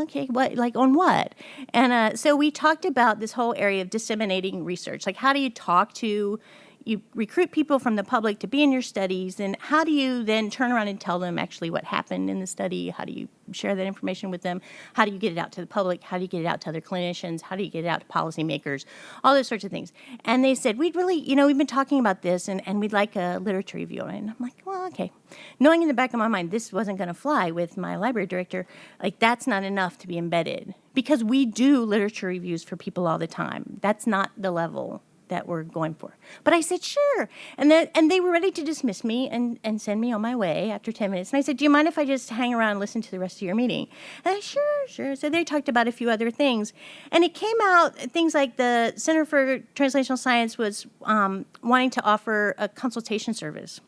okay, what, on what? And so we talked about this whole area of disseminating research. How do you talk to, you recruit people from the public to be in your studies, and how do you then turn around and tell them actually what happened in the study? How do you share that information with them? How do you get it out to the public? How do you get it out to other clinicians? How do you get it out to policymakers? All those sorts of things. And they said, we'd really, we've been talking about this, and we'd like a literature review. And I'm like, well, okay. Knowing in the back of my mind this wasn't going to fly with my library director, like that's not enough to be embedded. Because we do literature reviews for people all the time. That's not the level that we're going for. But I said, sure. And they were ready to dismiss me and send me on my way after 10 minutes. And I said, do you mind if I just hang around and listen to the rest of your meeting? And I, sure. So they talked about a few other things. And it came out, things like the Center for Translational Science was wanting to offer a consultation service.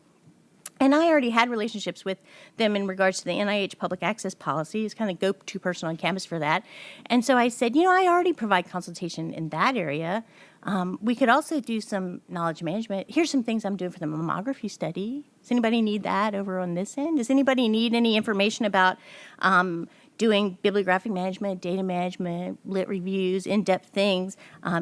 And I already had relationships with them in regards to the NIH public access policy. It's kind of go-to person on campus for that. And so I said, I already provide consultation in that area. We could also do some knowledge management. Here's some things I'm doing for the mammography study. Does anybody need that over on this end? Does anybody need any information about doing bibliographic management, data management, lit reviews, in-depth things?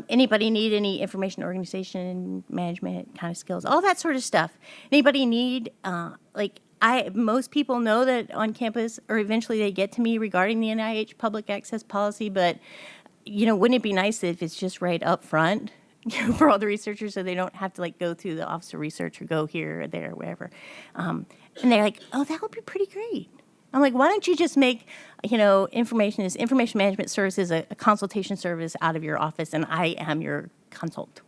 Anybody need any information organization management kind of skills? All that sort of stuff. Anybody need, most people know that on campus, or eventually they get to me regarding the NIH public access policy, but wouldn't it be nice if it's just right up front for all the researchers so they don't have to go through the Office of Research or go here or there or wherever? And they're like, oh, that would be pretty great. I'm like, why don't you just make, information management services a consultation service out of your office, and I am your consult.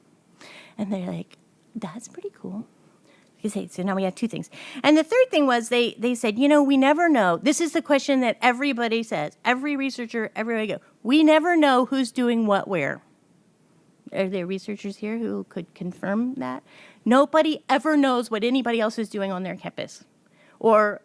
And they're like, that's pretty cool. So now we have two things. And the third thing was they said, we never know. This is the question that everybody says. Every researcher, everywhere I go. We never know who's doing what where. Are there researchers here who could confirm that? Nobody ever knows what anybody else is doing on their campus. Or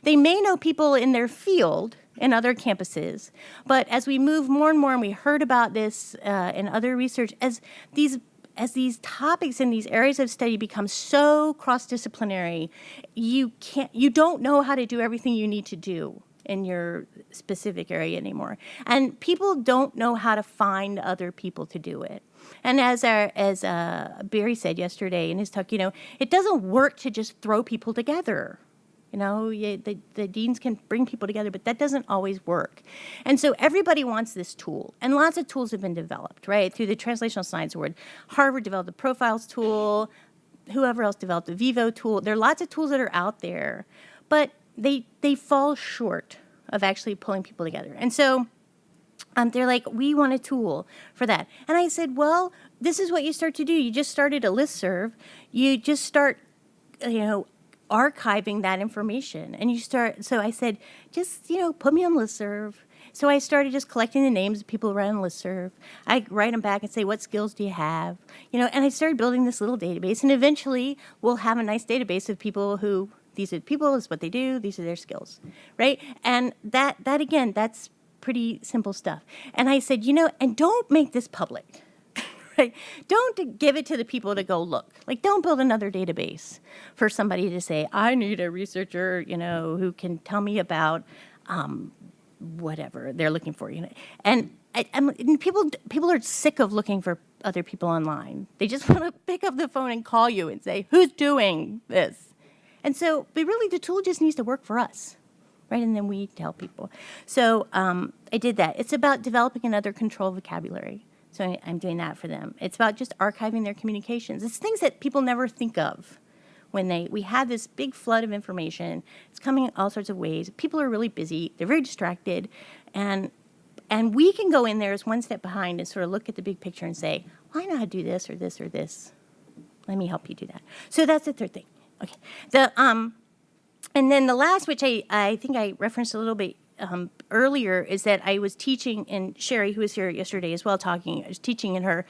they may know people in their field in other campuses. But as we move more and more, and we heard about this in other research, as these topics in these areas of study become so cross-disciplinary, you don't know how to do everything you need to do in your specific area anymore. And people don't know how to find other people to do it. And as Barry said yesterday in his talk, it doesn't work to just throw people together. The deans can bring people together, but that doesn't always work. And so everybody wants this tool, and lots of tools have been developed, right? Through the Translational Science Award. Harvard developed the Profiles tool. Whoever else developed the Vivo tool. There are lots of tools that are out there, but they fall short of actually pulling people together. And so they're like, we want a tool for that. And I said, well, this is what you start to do. You just started a listserv. You just start, archiving that information. And so I said, just, put me on listserv. So I started just collecting the names of people around listserv. I write them back and say, what skills do you have? And I started building this little database. And eventually we'll have a nice database of people who, these are the people, this is what they do, these are their skills, right? And that again, that's pretty simple stuff. And I said, and don't make this public. Right? Don't give it to the people to go look. Don't build another database for somebody to say, I need a researcher, who can tell me about whatever they're looking for. And people are sick of looking for other people online. They just want to pick up the phone and call you and say, who's doing this? And so, but really, the tool just needs to work for us. Right? And then we tell people. So I did that. It's about developing another control vocabulary. So I'm doing that for them. It's about just archiving their communications. It's things that people never think of when we have this big flood of information. It's coming in all sorts of ways. People are really busy. They're very distracted. And we can go in there as one step behind and sort of look at the big picture and say, well, I know how to do this or this or this. Let me help you do that. So that's the third thing. Okay. And then the last, which I think I referenced a little bit earlier, is that I was teaching, and Sherry, who was here yesterday as well I was teaching in her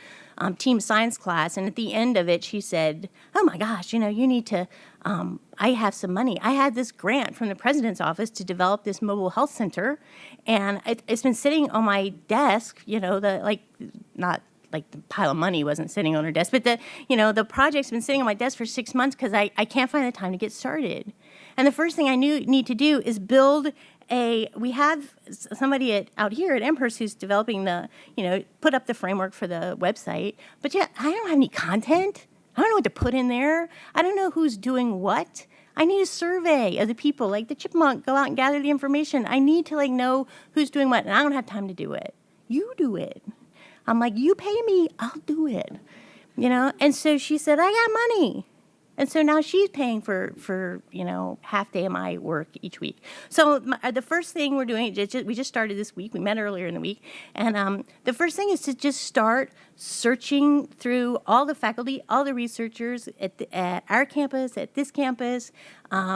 team science class, and at the end of it, she said, oh my gosh, you need to, I have some money. I had this grant from the president's office to develop this mobile health center, and it's been sitting on my desk, not like the pile of money wasn't sitting on her desk, but the project's been sitting on my desk for 6 months because I can't find the time to get started. And the first thing I need to do is build we have somebody out here at Amherst who's developing put up the framework for the website, but yeah, I don't have any content. I don't know what to put in there. I don't know who's doing what. I need a survey of the people, like the chipmunk, go out and gather the information. I need to know who's doing what, and I don't have time to do it. You do it. I'm like, you pay me, I'll do it. And so she said, I got money. And so now she's paying for half day of my work each week. So the first thing we're doing, we just started this week. We met earlier in the week. And the first thing is to just start searching through all the faculty, all the researchers at our campus, at this campus,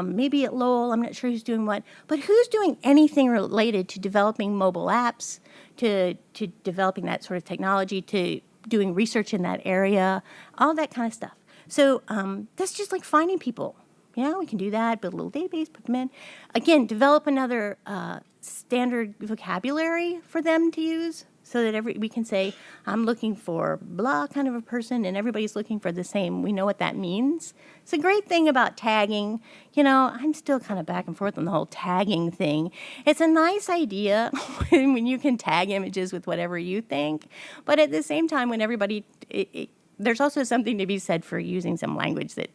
maybe at Lowell. I'm not sure who's doing what. But who's doing anything related to developing mobile apps, to developing that sort of technology, to doing research in that area, all that kind of stuff. So that's just like finding people. We can do that, build a little database, put them in. Again, develop another standard vocabulary for them to use so that we can say, I'm looking for blah kind of a person, and everybody's looking for the same. We know what that means. It's a great thing about tagging. I'm still kind of back and forth on the whole tagging thing. It's a nice idea when you can tag images with whatever you think. But at the same time, when everybody... there's also something to be said for using some language that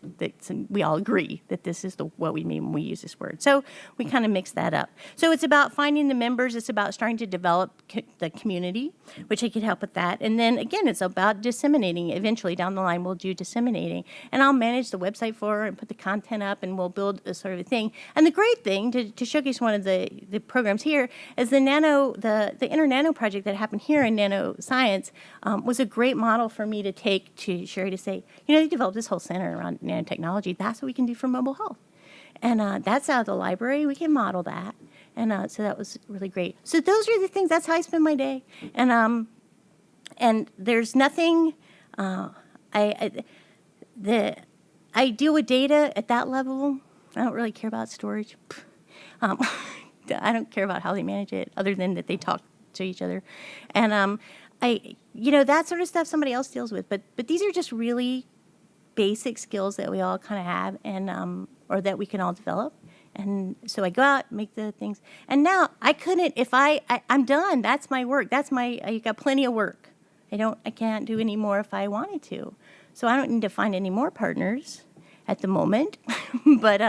we all agree that this is what we mean when we use this word. So we kind of mix that up. So it's about finding the members. It's about starting to develop the community, which I could help with that. And then, again, it's about disseminating. Eventually, down the line, we'll do disseminating. And I'll manage the website for her and put the content up, and we'll build a sort of a thing. And the great thing, to showcase one of the programs here, is the Inner Nano project that happened here in nanoscience was a great model for me to take to Sherry to say, they developed this whole center around nanotechnology. That's what we can do for mobile health. And that's out of the library. We can model that. And so that was really great. So those are the things. That's how I spend my day. And there's nothing, I deal with data at that level. I don't really care about storage. I don't care about how they manage it other than that they talk to each other. And that sort of stuff somebody else deals with. But these are just really basic skills that we all kind of have, and or that we can all develop. And so I go out, make the things. And now I couldn't, if I'm done. That's my work. I got plenty of work. I can't do any more if I wanted to. So I don't need to find any more partners at the moment. But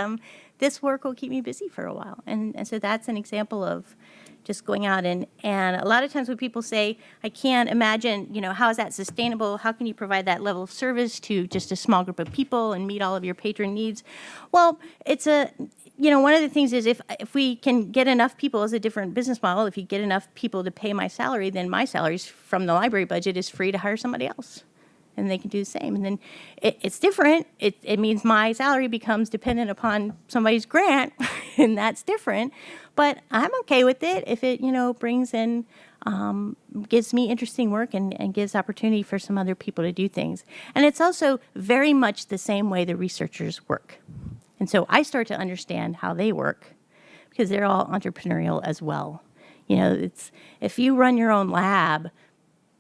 this work will keep me busy for a while. And so that's an example of just going out and a lot of times when people say, I can't imagine, how is that sustainable? How can you provide that level of service to just a small group of people and meet all of your patron needs? Well, it's one of the things is if we can get enough people as a different business model, if you get enough people to pay my salary, then my salary from the library budget is free to hire somebody else. And they can do the same. And then it's different. It means my salary becomes dependent upon somebody's grant, and that's different. But I'm okay with it if it, brings in, gives me interesting work and gives opportunity for some other people to do things. And it's also very much the same way the researchers work. And so I start to understand how they work because they're all entrepreneurial as well. It's if you run your own lab,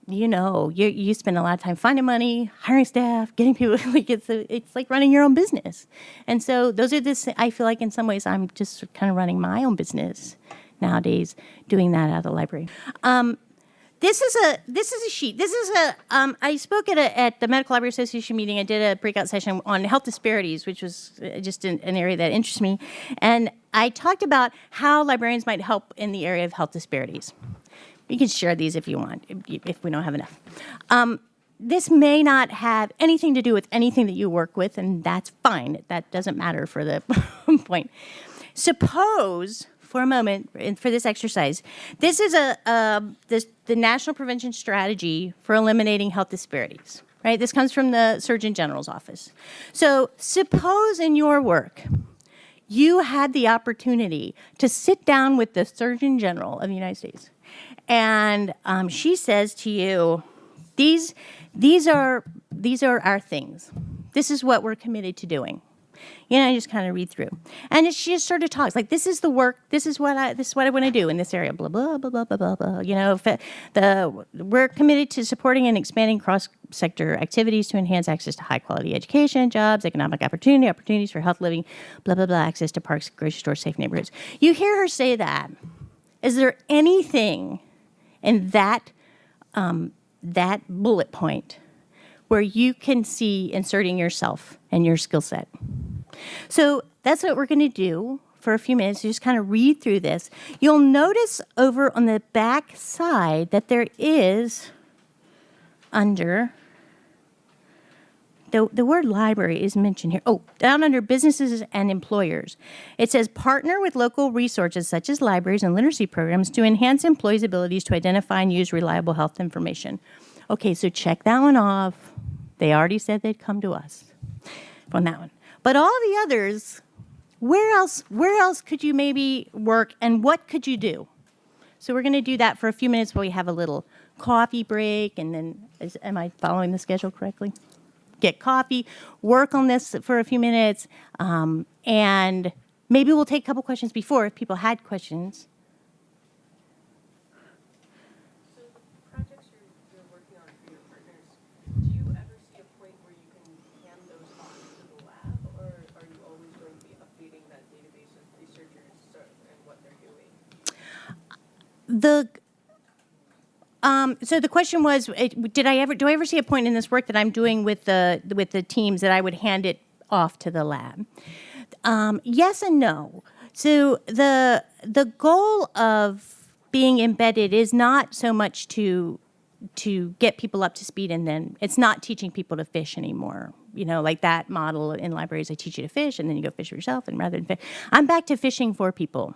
you spend a lot of time finding money, hiring staff, getting people. It's like running your own business. And so those are I feel like in some ways I'm just kind of running my own business nowadays, doing that out of the library. This is a sheet. I spoke at the Medical Library Association meeting. I did a breakout session on health disparities, which was just an area that interests me. And I talked about how librarians might help in the area of health disparities. You can share these if you want, if we don't have enough. This may not have anything to do with anything that you work with, and that's fine. That doesn't matter for the point. Suppose, for a moment, for this exercise, this is the National Prevention Strategy for Eliminating Health Disparities, right? This comes from the Surgeon General's office. So suppose in your work, you had the opportunity to sit down with the Surgeon General of the United States. And she says to you, these are our things. This is what we're committed to doing. I just kind of read through, and she just sort of talks like, "This is the work. This is what I want to do in this area." Blah blah blah blah blah blah blah. We're committed to supporting and expanding cross-sector activities to enhance access to high-quality education, jobs, economic opportunities for health living. Blah blah blah. Access to parks, grocery stores, safe neighborhoods. You hear her say that. Is there anything in that bullet point where you can see inserting yourself and your skill set. So that's what we're going to do for a few minutes. You just kind of read through this. You'll notice over on the back side that there is under the word library is mentioned here. Oh, down under businesses and employers. It says partner with local resources such as libraries and literacy programs to enhance employees' abilities to identify and use reliable health information. Okay, so check that one off. They already said they'd come to us on that one. But all the others, where else could you maybe work and what could you do? So we're going to do that for a few minutes while we have a little coffee break, and then, am I following the schedule correctly? Get coffee, work on this for a few minutes, and maybe we'll take a couple questions before if people had questions. So the projects you're working on for your partners, do you ever see a point where you can hand those off to the lab, or are you always going to be updating that database of researchers and what they're doing? So the question was, do I ever see a point in this work that I'm doing with the teams that I would hand it off to the lab? Yes and no. So the goal of being embedded is not so much to get people up to speed, and then it's not teaching people to fish anymore. You know, like that model in libraries, I teach you to fish, and then you go fish for yourself, and rather than fish, I'm back to fishing for people.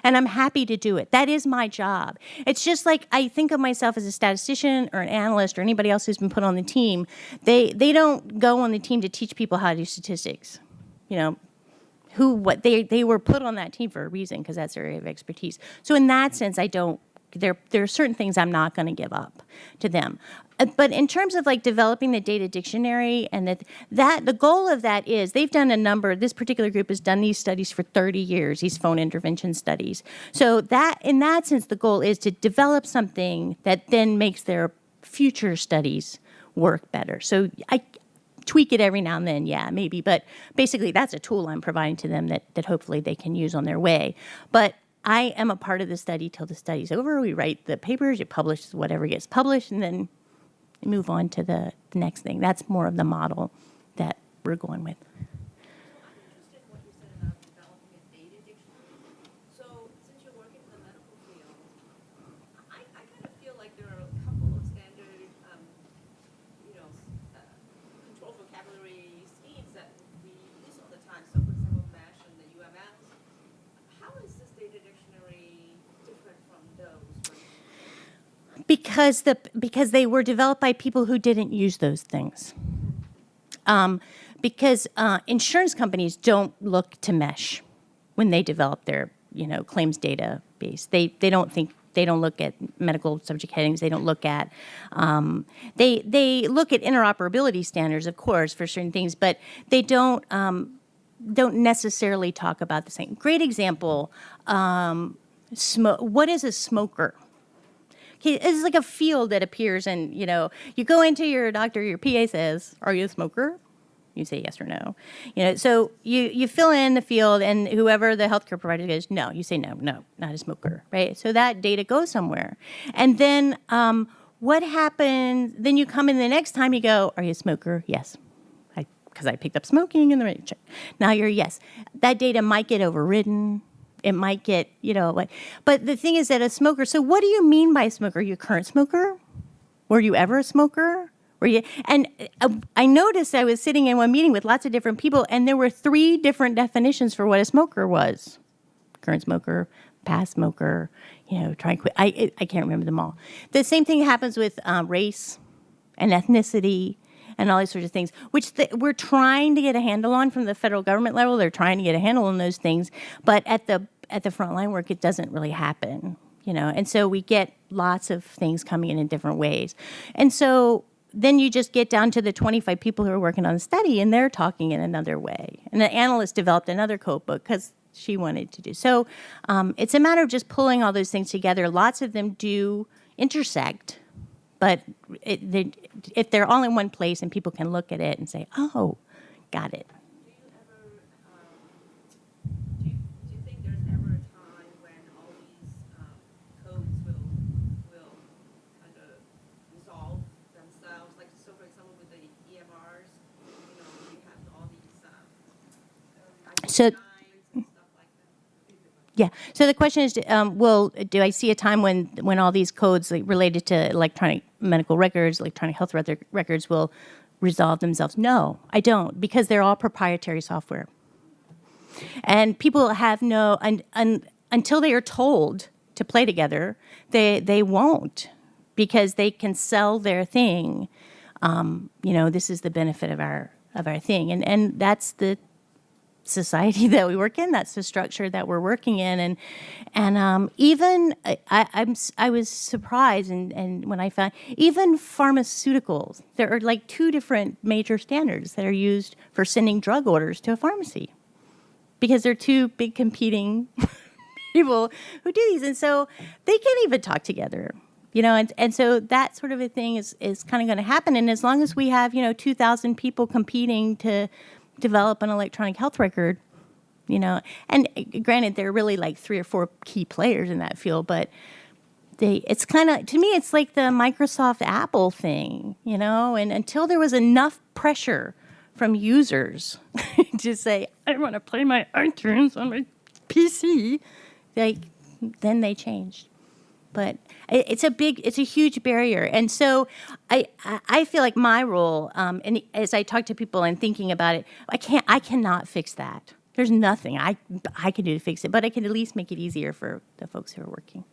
And I'm happy to do it. That is my job. It's just like I think of myself as a statistician or an analyst or anybody else who's been put on the team. They don't go on the team to teach people how to do statistics. You know, they were put on that team for a reason because that's their area of expertise. So in that sense, there are certain things I'm not going to give up to them. But in terms of like developing the data dictionary, and that the goal of that is they've done this particular group has done these studies for 30 years, these phone intervention studies. So that in that sense, the goal is to develop something that then makes their future studies work better. So I tweak it every now and then, yeah, maybe. But basically, that's a tool I'm providing to them that hopefully they can use on their way. But I am a part of the study till the study's over. We write the papers, you publish whatever gets published, and then you move on to the next thing. That's more of the model that we're going with. I'm interested in what you said about developing a data dictionary. So since you're working in the medical field, I kind of feel like there are a couple of standard, control vocabulary schemes that we use all the time. So for example, MASH and the UMS. How is this data dictionary different from those? Because they were developed by people who didn't use those things. Because insurance companies don't look to mesh when they develop their claims database. They don't look at medical subject headings. They don't look at they look at interoperability standards, of course, for certain things, but they don't necessarily talk about the same. Great example. What is a smoker? Okay, it's like a field that appears, and you go into your doctor. Your PA says, "Are you a smoker?" You say yes or no. So you fill in the field, and whoever the healthcare provider goes, "No." You say, "No, not a smoker." Right? So that data goes somewhere, and then what happens? Then you come in the next time. You go, "Are you a smoker?" Yes. Because I picked up smoking in the right check. Now you're yes. That data might get overridden. It might get, but the thing is that a smoker, so what do you mean by a smoker? Are you a current smoker? Were you ever a smoker? And I noticed I was sitting in one meeting with lots of different people, and there were 3 different definitions for what a smoker was. Current smoker, past smoker, try and quit. I can't remember them all. The same thing happens with race and ethnicity and all these sorts of things, which we're trying to get a handle on from the federal government level. They're trying to get a handle on those things, but at the frontline work, it doesn't really happen, And so we get lots of things coming in different ways, and so then you just get down to the 25 people who are working on the study, and they're talking in another way. And the analyst developed another code book because she wanted to do so. It's a matter of just pulling all those things together. Lots of them do intersect. But if they're all in one place and people can look at it and say, "Oh, got it." Do you ever, do you think there's ever a time when all these codes will kind of resolve themselves? Like, so for example, with the So, yeah. So the question is, do I see a time when all these codes related to electronic medical records, electronic health records will resolve themselves? No, I don't, because they're all proprietary software. And people have no, until they are told to play together, they won't, because they can sell their thing. This is the benefit of our thing, and that's the society that we work in. That's the structure that we're working in, and even I was surprised, and when I found even pharmaceuticals, there are like 2 different major standards that are used for sending drug orders to a pharmacy, because they're 2 big competing people who do these, and so they can't even talk together. And so that sort of a thing is kind of going to happen. And as long as we have, 2,000 people competing to develop an electronic health record, and granted, there are really like 3 or 4 key players in that field, but it's kind of, to me, it's like the Microsoft Apple thing, and until there was enough pressure from users to say, I want to play my iTunes on my PC, then they changed. But it's a huge barrier. And so I feel like my role, and as I talk to people and thinking about it, I cannot fix that. There's nothing I can do to fix it, but I can at least make it easier for the folks who are working.